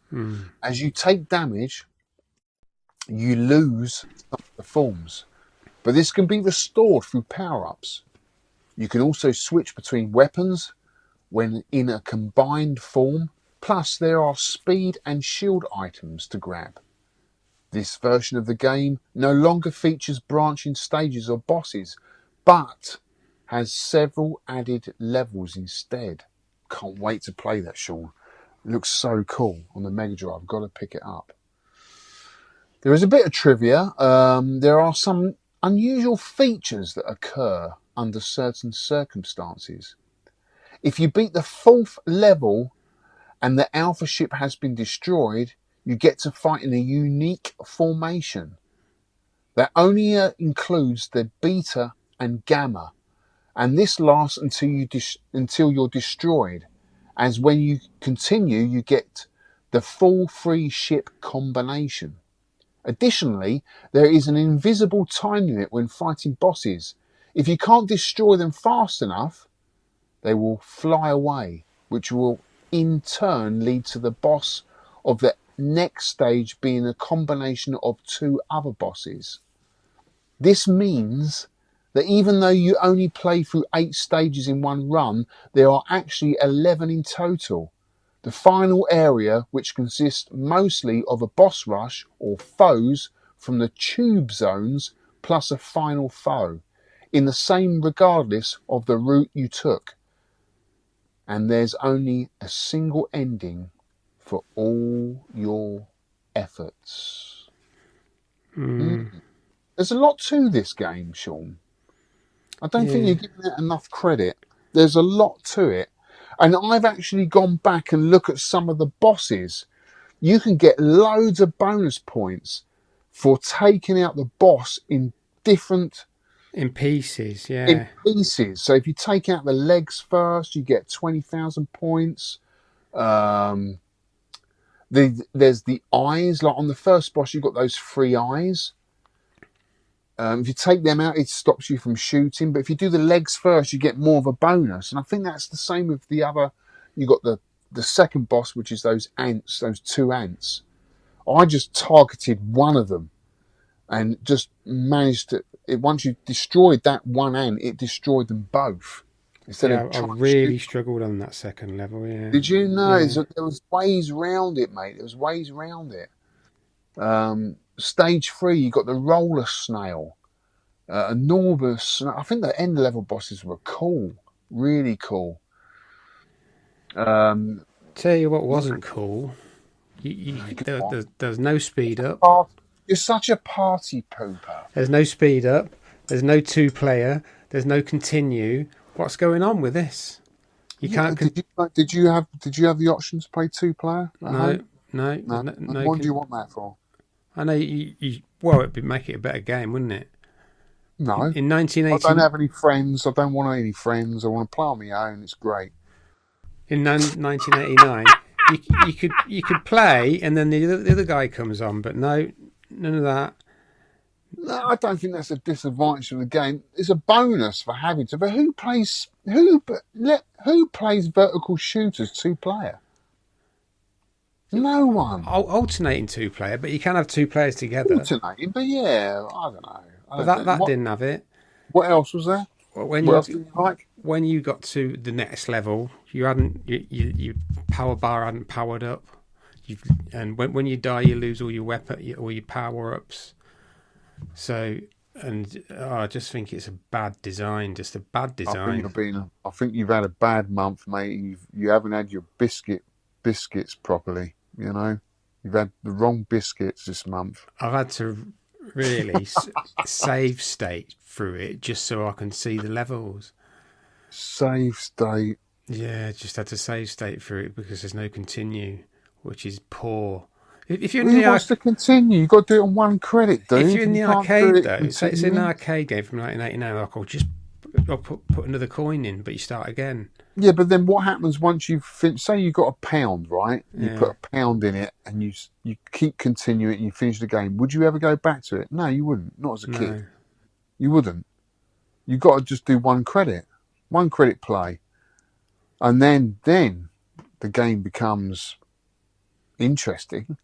As you take damage, you lose some of the forms. But this can be restored through power-ups. You can also switch between weapons when in a combined form. Plus, there are speed and shield items to grab. This version of the game no longer features branching stages or bosses, but has several added levels instead. Can't wait to play that, Sean. It looks so cool on the Mega Drive. I've got to pick it up. There is a bit of trivia. There are some unusual features that occur under certain circumstances. If you beat the 4th level and the alpha ship has been destroyed, you get to fight in a unique formation that only includes the beta and gamma, and this lasts until you're destroyed. As when you continue, you get the full free ship combination. Additionally, there is an invisible time limit when fighting bosses. If you can't destroy them fast enough, they will fly away, which will in turn lead to the boss of the next stage being a combination of 2 other bosses. This means that even though you only play through 8 stages in one run, there are actually 11 in total. The final area, which consists mostly of a boss rush or foes from the tube zones plus a final foe, in the same regardless of the route you took. And there's only a single ending for all your efforts. There's a lot to this game, Sean. I don't think you're giving it enough credit. There's a lot to it. And I've actually gone back and looked at some of the bosses. You can get loads of bonus points for taking out the boss in different... In pieces, yeah. In pieces. So if you take out the legs first, you get 20,000 points. There's the eyes. Like on the first boss, you've got those 3 eyes. If you take them out, it stops you from shooting. But if you do the legs first, you get more of a bonus. And I think that's the same with the other. You got the second boss, which is those ants, those 2 ants. I just targeted one of them and just managed to. Once you destroyed that one ant, it destroyed them both. Instead of I really struggled on that second level. Yeah. Did you know there was ways round it, mate? There was ways round it. Stage 3, you got the roller snail, enormous. I think the end level bosses were cool, really cool. Tell you what wasn't cool. There's no speed up. You're such a party pooper. There's no speed up. There's no 2-player. There's no continue. What's going on with this? You can't. Did you have the option to play 2-player? No. What do you want that for? I know well, it'd make it a better game, wouldn't it? No. In 1980, I don't have any friends. I don't want any friends. I want to play on my own. It's great. In 1989, you could play, and then the other guy comes on, but no, none of that. No, I don't think that's a disadvantage of the game. It's a bonus for having to. But who plays vertical shooters 2-player? No one. Alternating 2-player, but you can have 2 players together. Alternating, but yeah, I don't know. But that didn't have it. What else was there? What else did you like? When you got to the next level, you hadn't your power bar hadn't powered up, and when you die, you lose all your weapon, all your power ups. So, I just think it's a bad design, just a bad design. I think you've had a bad month, mate. You haven't had your biscuits properly. You know, you've had the wrong biscuits this month. I've had to really save state through it just so I can see the levels. Save state. Yeah, just had to save state through it because there's no continue, which is poor. If you're in Who wants to continue? You've got to do it on 1 credit, dude. If you're in the arcade, though, it's an continuing. arcade game from 1989. I'll put another coin in, but you start again. Yeah, but then what happens once you've say you got £1, right? You put £1 in it, and you keep continuing, and you finish the game. Would you ever go back to it? No, you wouldn't. Not as a kid. You wouldn't. You got to just do 1 credit play, and then the game becomes interesting.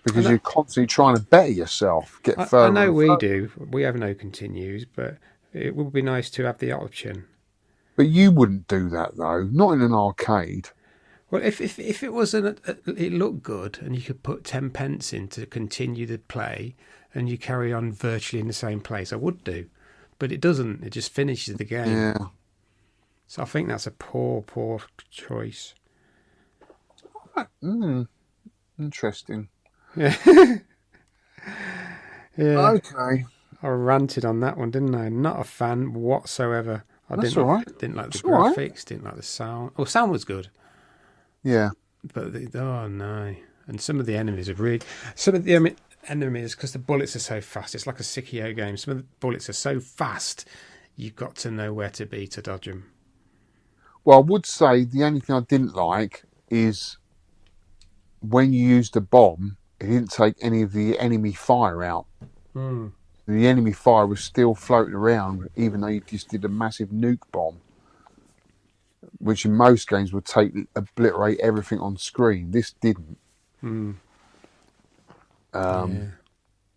Because you're constantly trying to better yourself, get further. I know we do. We have no continues, but it would be nice to have the option. But you wouldn't do that, though. Not in an arcade. Well, if it was it looked good and you could put 10 pence in to continue the play and you carry on virtually in the same place, I would do. But it doesn't. It just finishes the game. Yeah. So I think that's a poor choice. Interesting. Yeah. Yeah. Okay. I ranted on that one, didn't I? Not a fan whatsoever. That's all right. Didn't like the That's all right. graphics, didn't like the sound. Well, sound was good. Yeah. But oh no. And some of the enemies are really... Some of the enemies, because the bullets are so fast, it's like a Sikio game. Some of the bullets are so fast, you've got to know where to be to dodge them. Well, I would say the only thing I didn't like is when you used a bomb, it didn't take any of the enemy fire out. Mm. The enemy fire was still floating around, even though you just did a massive nuke bomb, which in most games would obliterate everything on screen. This didn't. Mm.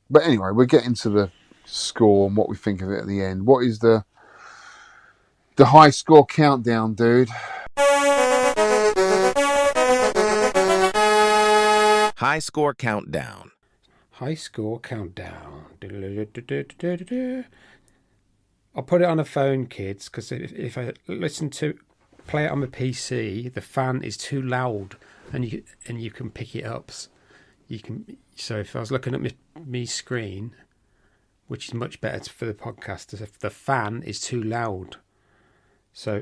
But anyway, we're getting to the score and what we think of it at the end. What is the high score countdown, dude? High score countdown. High score countdown. I'll put it on a phone, kids, because if I play it on my PC, the fan is too loud, and you can pick it up. So if I was looking at my screen, which is much better for the podcast, if the fan is too loud, so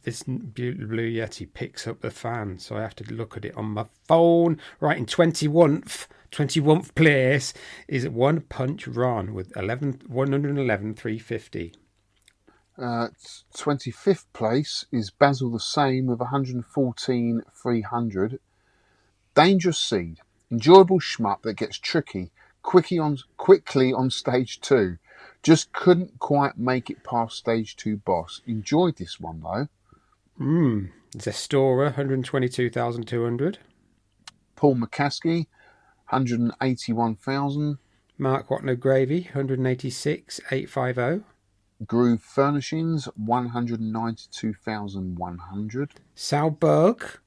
this Blue Yeti picks up the fan, so I have to look at it on my phone. Right, in 21th place is One Punch Ron with 111,350. 25th place is Basil the Same with 114,300. Dangerous Seed, enjoyable shmup that gets tricky quickly on stage 2. Just couldn't quite make it past stage 2 boss. Enjoyed this one though. Zestora, 122,200. Paul McCaskey, 181,000. Mark Watno Gravy, 186,850. Groove Furnishings, 192,100. Sal Berg,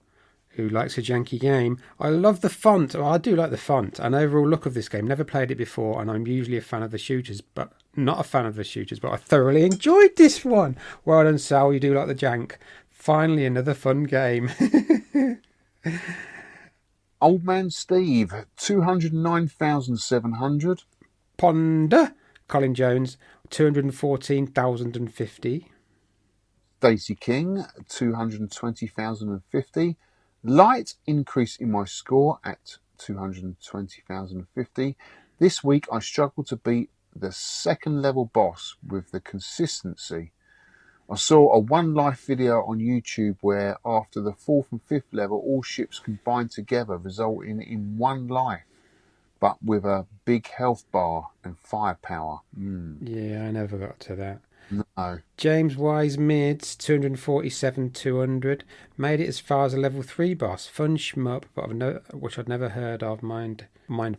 who likes a janky game. I love the font. I do like the font and overall look of this game. Never played it before, and I'm usually a fan of the shooters, but not a fan of the shooters, but I thoroughly enjoyed this one. Well done, Sal. You do like the jank. Finally, another fun game. Old Man Steve, 209,700. Ponder, Colin Jones, 214,050. Stacey King, 220,050. Light increase in my score at 220,050. This week I struggled to beat the second level boss with the consistency. I saw a one life video on YouTube where after the 4th and 5th level all ships combined together resulting in one life, but with a big health bar and firepower. Yeah, I never got to that. No. James Wise Mids, 247,200. Made it as far as a level 3 boss. Fun shmup, but which I'd never heard of. Mind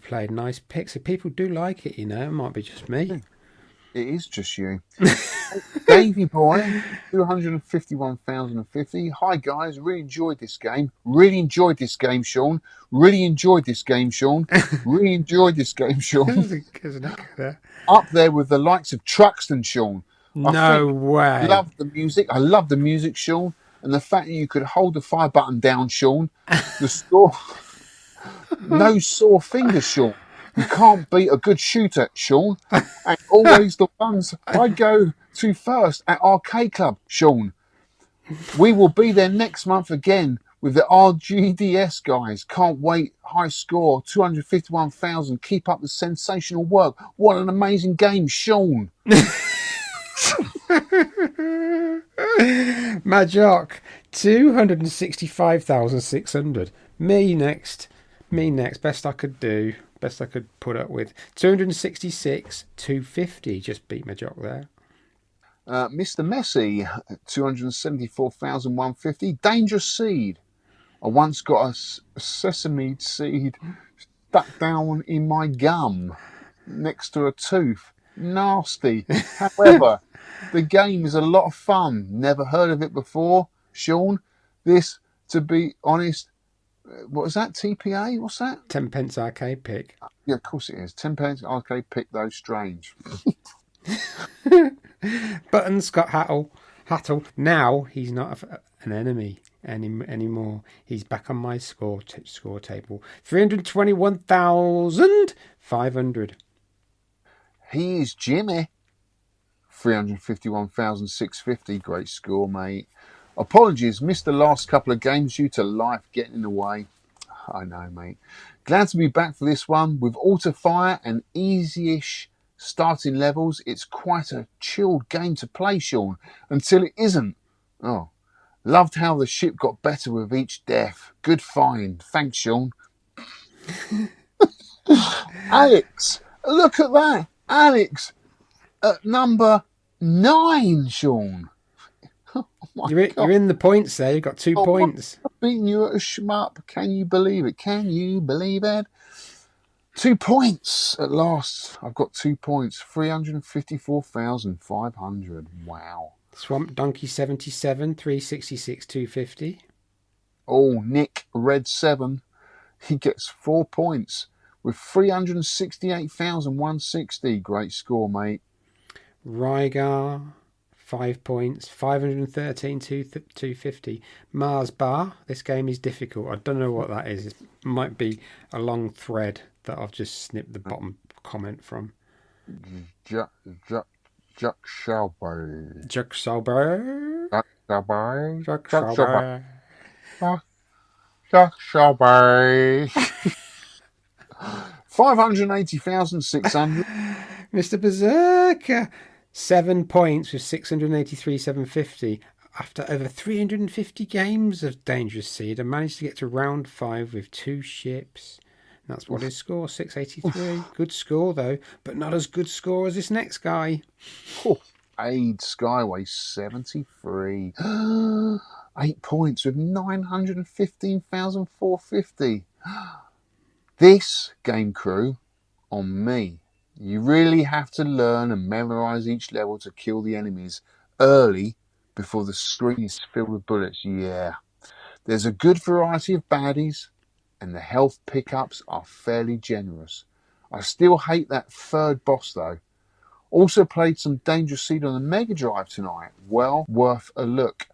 played. Nice pick. So people do like it, you know. It might be just me. It is just you. Davey Boy, 251,050. Hi guys, really enjoyed this game. Really enjoyed this game, Sean. Really enjoyed this game, Sean. Really enjoyed this game, Sean. Up there with the likes of Truxton, Sean. No way. I love the music. I love the music, Sean. And the fact that you could hold the fire button down, Sean. The score. No sore fingers, Sean. You can't beat a good shooter, Sean. And always the ones I go to first at Arcade Club, Sean. We will be there next month again with the RGDS guys. Can't wait. High score, 251,000. Keep up the sensational work. What an amazing game, Sean. Majok, 265,600. Me next. Best I could do. Best I could put up with. 266,250. Just beat Majok there. Mr. Messi, 274,150. Dangerous Seed. I once got a sesame seed stuck down in my gum next to a tooth. Nasty. However, the game is a lot of fun. Never heard of it before, Sean. This, to be honest, what was that? TPA? What's that? 10 pence arcade pick. Yeah, of course it is. 10 pence arcade pick, though, strange. Button Scott Hattle. Now he's not an enemy anymore. He's back on my score table. 321,500. He is Jimmy. 351,650. Great score, mate. Apologies, missed the last couple of games due to life getting in the way. I know, mate. Glad to be back for this one. With auto fire and easy-ish starting levels, it's quite a chilled game to play, Sean, until it isn't. Oh, loved how the ship got better with each death. Good find. Thanks, Sean. Alex, look at that. Alex at number 9, Sean. Oh my You're in the points there. You've got 2 points. I've beaten you at a shmup. Can you believe it? Can you believe it? 2 points at last. I've got 2 points. 354,500. Wow. Swamp Donkey 77, 366, 250. Oh, Nick Red 7. He gets 4 points with 368,160. Great score, mate. Rygar, 5 points, 513, 250. Mars Bar, this game is difficult. I don't know what that is. It might be a long thread that I've just snipped the bottom comment from. Jack Shelby. Jack Sauber. Jack Shelby. Jack Sauber. Jack Shelby. 580,600. Mr. Berserker, 7 points with 683,750. After over 350 games of Dangerous Seed, I managed to get to round 5 with 2 ships. That's what his score, 683. Good score, though, but not as good score as this next guy. Oh, Aid Skyway 73. 8 points with 915,450. This game crew on me. You really have to learn and memorize each level to kill the enemies early before the screen is filled with bullets. Yeah. There's a good variety of baddies, and the health pickups are fairly generous. I still hate that third boss though. Also played some Dangerous Seed on the Mega Drive tonight. Well worth a look.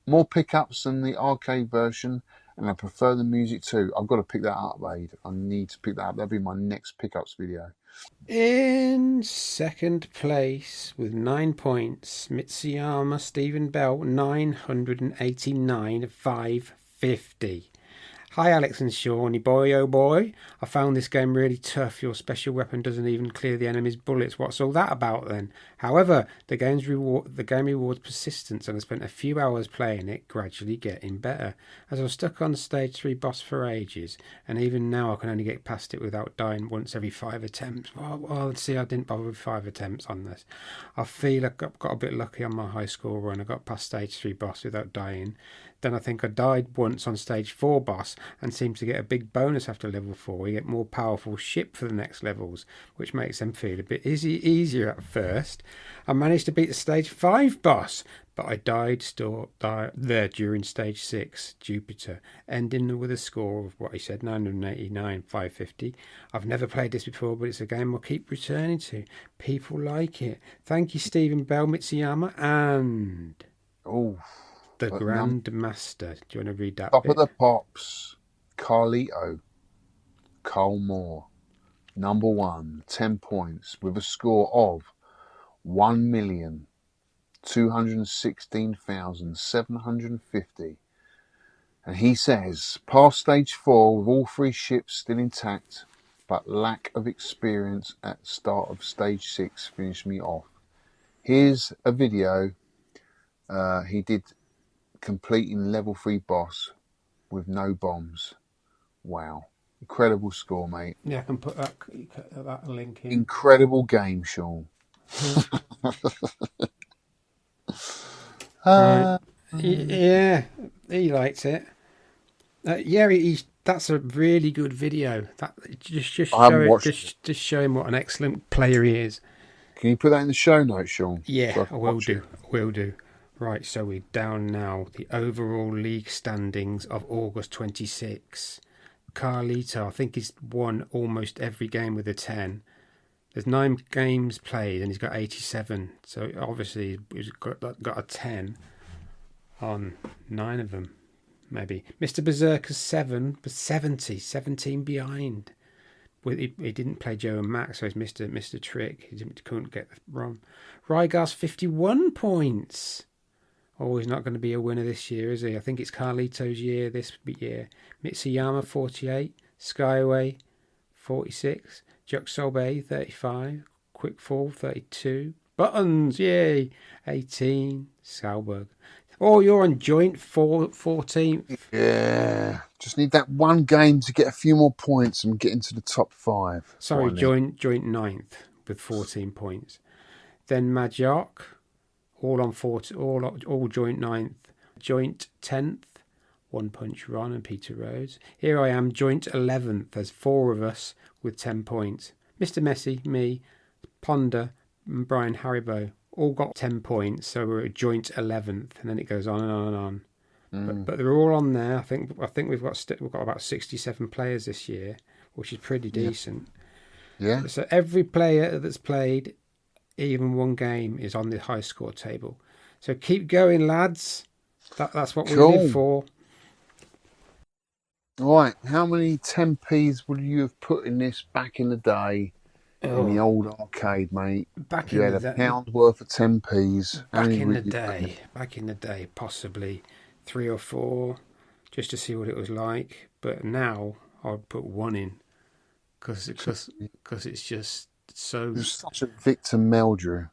More pickups than the arcade version, and I prefer the music too. I've got to pick that up, Aid. I need to pick that up. That'll be my next pickups video. In second place with 9 points, Mitsuyama Stephen Bell, 989,550. Hi Alex and Shawnee, boy oh boy. I found this game really tough. Your special weapon doesn't even clear the enemy's bullets. What's all that about then? However, the game rewards persistence, and I spent a few hours playing it, gradually getting better. As I was stuck on stage 3 boss for ages, and even now I can only get past it without dying once every 5 attempts. Well, see, I didn't bother with 5 attempts on this. I feel like I got a bit lucky on my high score run. I got past stage 3 boss without dying. Then I think I died once on stage 4 boss and seemed to get a big bonus after level 4. You get more powerful ship for the next levels, which makes them feel a bit easier at first. I managed to beat the stage 5 boss, but I died there during stage 6, Jupiter, ending with a score of what he said, 989,550. I've never played this before, but it's a game I'll keep returning to. People like it. Thank you, Stephen Bell, Mitsuyama, and... Oh... The Grand Master. Do you want to read that Top bit? of the pops, Carlito, Carl Moore, number 1, 10 points with a score of 1,216,750. And he says, past stage 4 with all 3 ships still intact, but lack of experience at the start of stage 6 finished me off. Here's a video he did completing level 3 boss with no bombs. Wow. Incredible score, mate. Yeah, I can put that link in. Incredible game, Sean. Right. Yeah, he likes it. That's a really good video. That just showing what an excellent player he is. Can you put that in the show notes, Sean? Yeah, I will do. Right, so we're down now. The overall league standings of August 26. Carlito, I think he's won almost every game with a 10. There's 9 games played and he's got 87. So obviously he's got a 10 on 9 of them, maybe. Mr. Berserker's 7, but 17 behind. He didn't play Joe and Max, so he's Mr. Trick. He couldn't get the wrong. Rygar's 51 points. Oh, he's not going to be a winner this year, is he? I think it's Carlito's year this year. Mitsuyama, 48. Skyway, 46. Juxolbe, 35. Quickfall, 32. Buttons, yay! 18. Salberg. Oh, you're on joint 14th. Yeah. Just need that one game to get a few more points and get into the top 5. Sorry, Finally. joint 9th with 14 points. Then Majok, all on 40, all joint 9th. Joint 10th, One Punch Ron and Peter Rhodes. Here I am, joint 11th. There's 4 of us with 10 points. Mr. Messi, me, Ponder, and Brian Haribo all got 10 points, so we're at joint 11th, and then it goes on and on and on. But they're all on there. I think we've got about 67 players this year, which is pretty decent. Yeah. So every player that's played even one game is on the high score table. So keep going, lads. That's what we live for. Right, how many 10p's would you have put in this back in the day in the old arcade, mate? Back If you had a pound worth of 10p's. Back in the day, possibly 3 or 4, just to see what it was like. But now I'd put 1 in because it's just so. It's such a Victor Meldrew.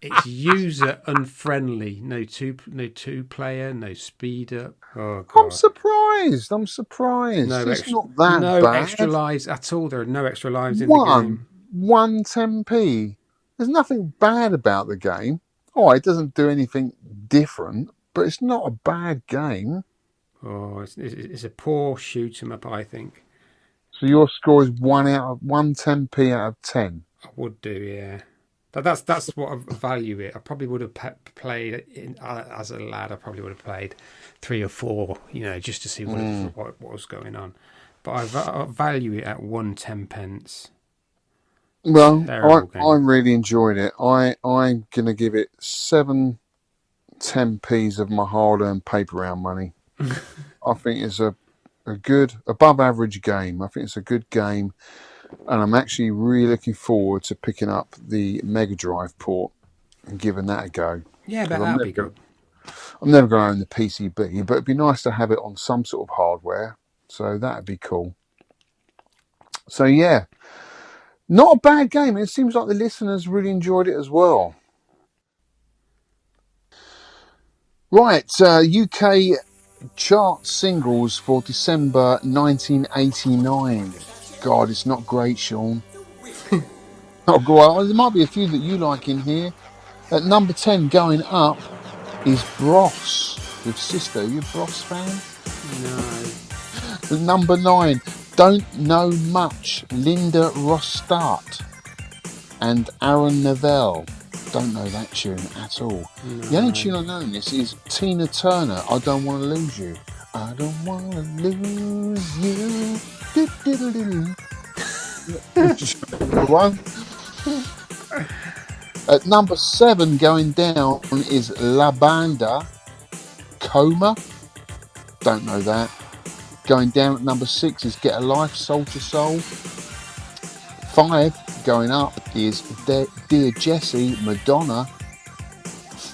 It's user unfriendly. No two player, no speed up. Oh God! I'm surprised. It's not that no bad. Extra lives at all. There are no extra lives in the game. One 10p. There's nothing bad about the game. Oh, it doesn't do anything different, but it's not a bad game. Oh, it's a poor shoot 'em up, I think. So your score is 1 10p out of 10. I would do, yeah. That's what I value it. I probably would have played as a lad. I probably would have played 3 or 4, just to see what was going on. But I value it at 1 10p. Well, I really enjoyed it. I'm gonna give it 7 10p's of my hard-earned paper round money. I think it's a good, above average game. I think it's a good game. And I'm actually really looking forward to picking up the Mega Drive port and giving that a go. Yeah, but that'd be good. I'm never going to own the PCB, but it'd be nice to have it on some sort of hardware. So that'd be cool. So yeah, not a bad game. It seems like the listeners really enjoyed it as well. Right, UK chart singles for December 1989. God, it's not great, Sean. Oh, God, there might be a few that you like in here. At number 10, going up, is Bros with Sister. Are you a Bros fan? No. At number 9, Don't Know Much, Linda Rostart and Aaron Neville. Don't know that tune at all. No. The only tune I know in this is Tina Turner, I Don't Want to Lose You. I don't want to lose you. One. At number 7, going down, is La Banda, Coma. Don't know that. Going down at number 6 is Get a Life, Soul to Soul. 5, going up, is Dear Jessie, Madonna.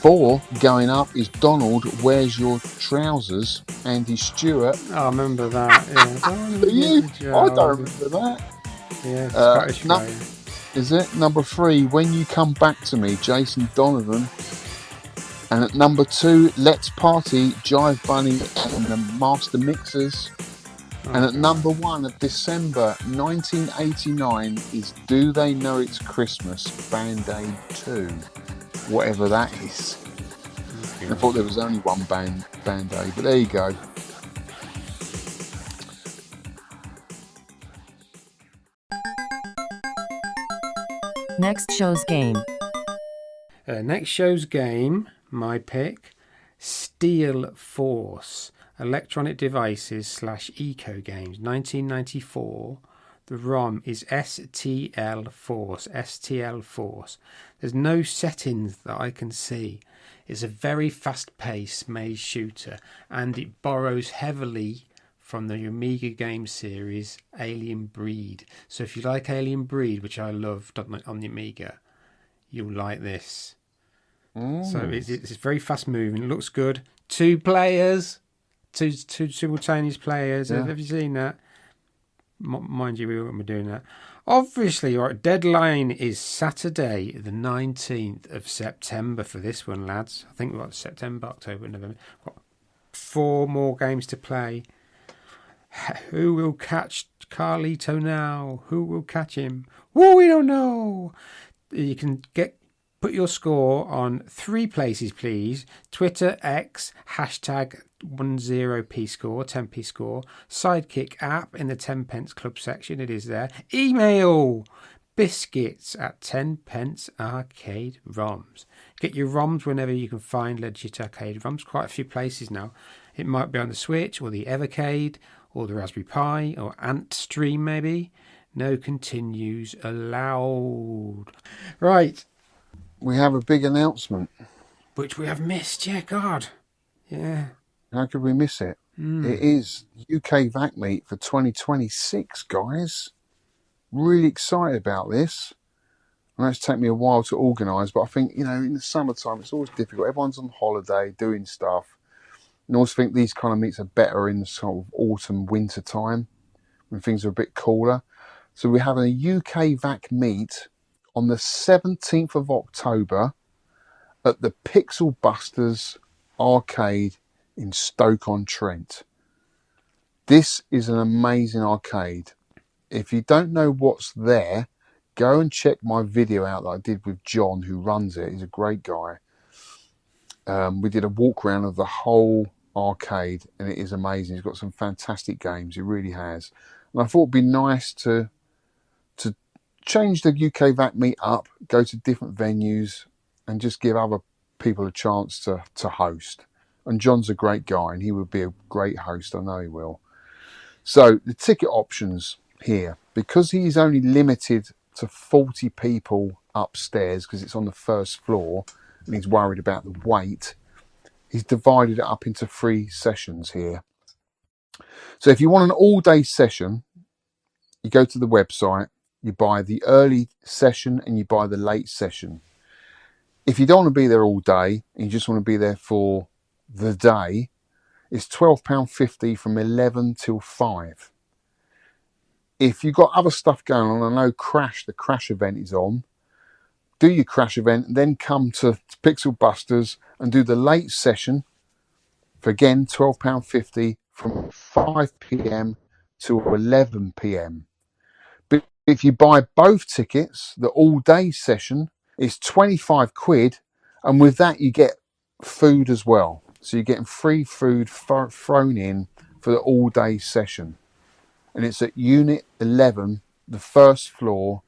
4, going up, is Donald, Where's Your Trousers, Andy Stewart. I remember that, yeah. You? I don't remember that. Yeah, Scottish guy. Is it? Number 3, When You Come Back to Me, Jason Donovan. And at number 2, Let's Party, Jive Bunny and the Master Mixers. And at number 1 of December 1989 is Do They Know It's Christmas, Band-Aid 2. Whatever that is. I thought there was only one Band-Aid, but there you go. Next show's game. Next show's game, my pick, STLforce, Electronic Devices / EcoGames, 1994. The ROM is STLforce. There's no settings that I can see. It's a very fast-paced maze shooter, and it borrows heavily from the Amiga game series Alien Breed. So if you like Alien Breed, which I loved on the Amiga, you'll like this. So it's very fast moving. It looks good. 2 players, two simultaneous players. Yeah. Have you seen that? Mind you, we won't be doing that. Obviously, our deadline is Saturday, the 19th of September for this one, lads. I think we've got September, October, November. We've got 4 more games to play. Who will catch Carlito now? Who will catch him? Well, we don't know. You can put your score on 3 places, please. Twitter, X, hashtag 10p score, 10p score. Sidekick app in the 10 pence club section. It is there. Email biscuits at 10 pence arcade ROMs. Get your ROMs whenever you can find legit arcade ROMs. Quite a few places now. It might be on the Switch or the Evercade or the Raspberry Pi or Antstream maybe. No continues allowed. Right. We have a big announcement. Which we have missed, yeah, God. Yeah. How could we miss it? It is UKVAC meet for 2026, guys. Really excited about this. I know it's taken me a while to organise, but I think, in the summertime, it's always difficult. Everyone's on holiday, doing stuff. And I always think these kind of meets are better in the sort of autumn, winter time, when things are a bit cooler. So we're having a UKVAC meet on the 17th of October at the Pixel Busters arcade in Stoke-on-Trent. This is an amazing arcade. If you don't know what's there, go and check my video out that I did with John, who runs it. He's a great guy. We did a walk around of the whole arcade, and it is amazing. He's got some fantastic games. He really has. And I thought it'd be nice to change the UKVAC meet up, go to different venues, and just give other people a chance to host. And John's a great guy, and he would be a great host. I know he will. So the ticket options here, because he's only limited to 40 people upstairs, because it's on the first floor, and he's worried about the weight, he's divided it up into 3 sessions here. So if you want an all-day session, you go to the website, you buy the early session and you buy the late session. If you don't want to be there all day and you just want to be there for the day, it's £12.50 from 11 till 5. If you've got other stuff going on, I know the Crash event is on, do your Crash event, then come to Pixel Busters and do the late session for, again, £12.50 from 5 p.m. to 11 p.m. But if you buy both tickets, the all-day session is 25 quid, and with that you get food as well. So you're getting free food thrown in for the all-day session. And it's at Unit 11, the first floor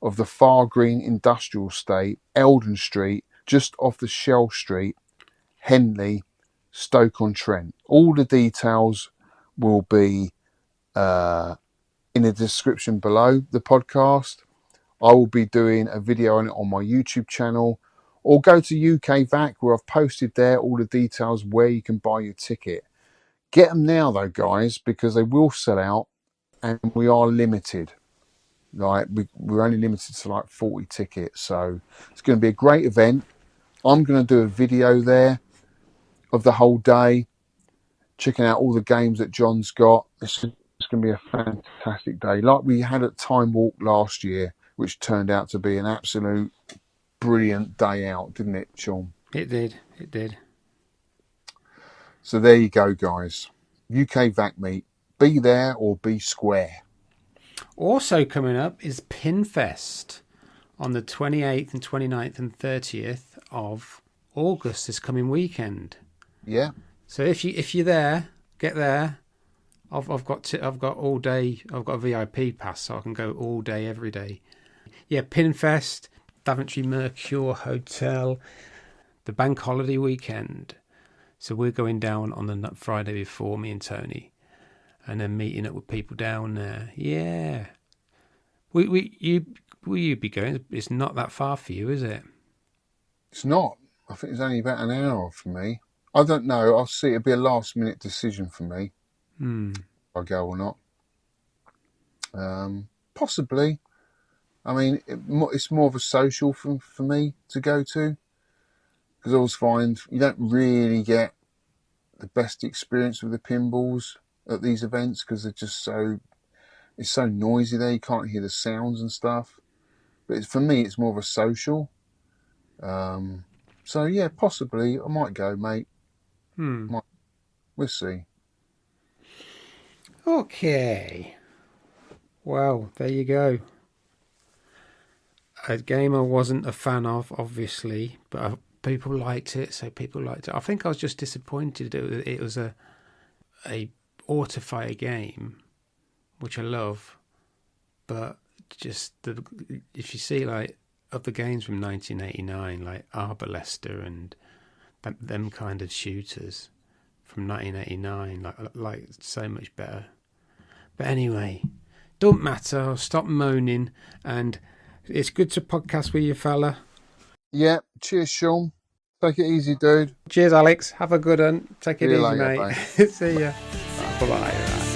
of the Far Green Industrial Estate, Eldon Street, just off the Shell Street, Henley, Stoke-on-Trent. All the details will be in the description below the podcast. I will be doing a video on it on my YouTube channel, or go to UKVAC where I've posted there all the details where you can buy your ticket. Get them now though, guys, because they will sell out and we are limited. Like we're only limited to like 40 tickets, so it's going to be a great event. I'm going to do a video there of the whole day, checking out all the games that John's got. It's going to be a fantastic day, like we had at Time Walk last year, which turned out to be an absolute brilliant day out, didn't it, Sean? It did. So there you go, guys. UKVAC meet. Be there or be square. Also coming up is Pinfest on the 28th and 29th and 30th of August, this coming weekend. Yeah. So if you're there, get there. I've got all day. I've got a VIP pass, so I can go all day, every day. Yeah, Pinfest, Daventry Mercure Hotel, the bank holiday weekend. So we're going down on the Friday before, me and Tony, and then meeting up with people down there. Yeah. Will you be going? It's not that far for you, is it? It's not. I think it's only about an hour for me. I don't know. I'll see. It'll be a last minute decision for me. If I go or not. Possibly. I mean, it's more of a social for me to go to. Because I always find you don't really get the best experience with the pinballs at these events because they're just it's so noisy there. You can't hear the sounds and stuff. But for me, it's more of a social. So yeah, possibly I might go, mate. We'll see. Okay. Well, there you go. A game I wasn't a fan of, obviously, but people liked it, so people liked it. I think I was just disappointed. It was a Autofire game, which I love, but just if you see like other games from 1989, like Arbor Lester and them kind of shooters from 1989, like so much better. But anyway, don't matter. I'll stop moaning, and it's good to podcast with you, fella. Yeah, cheers, Sean. Take it easy, dude. Cheers, Alex. Have a good one. Take it See you easy, later, mate. See ya. Bye-bye.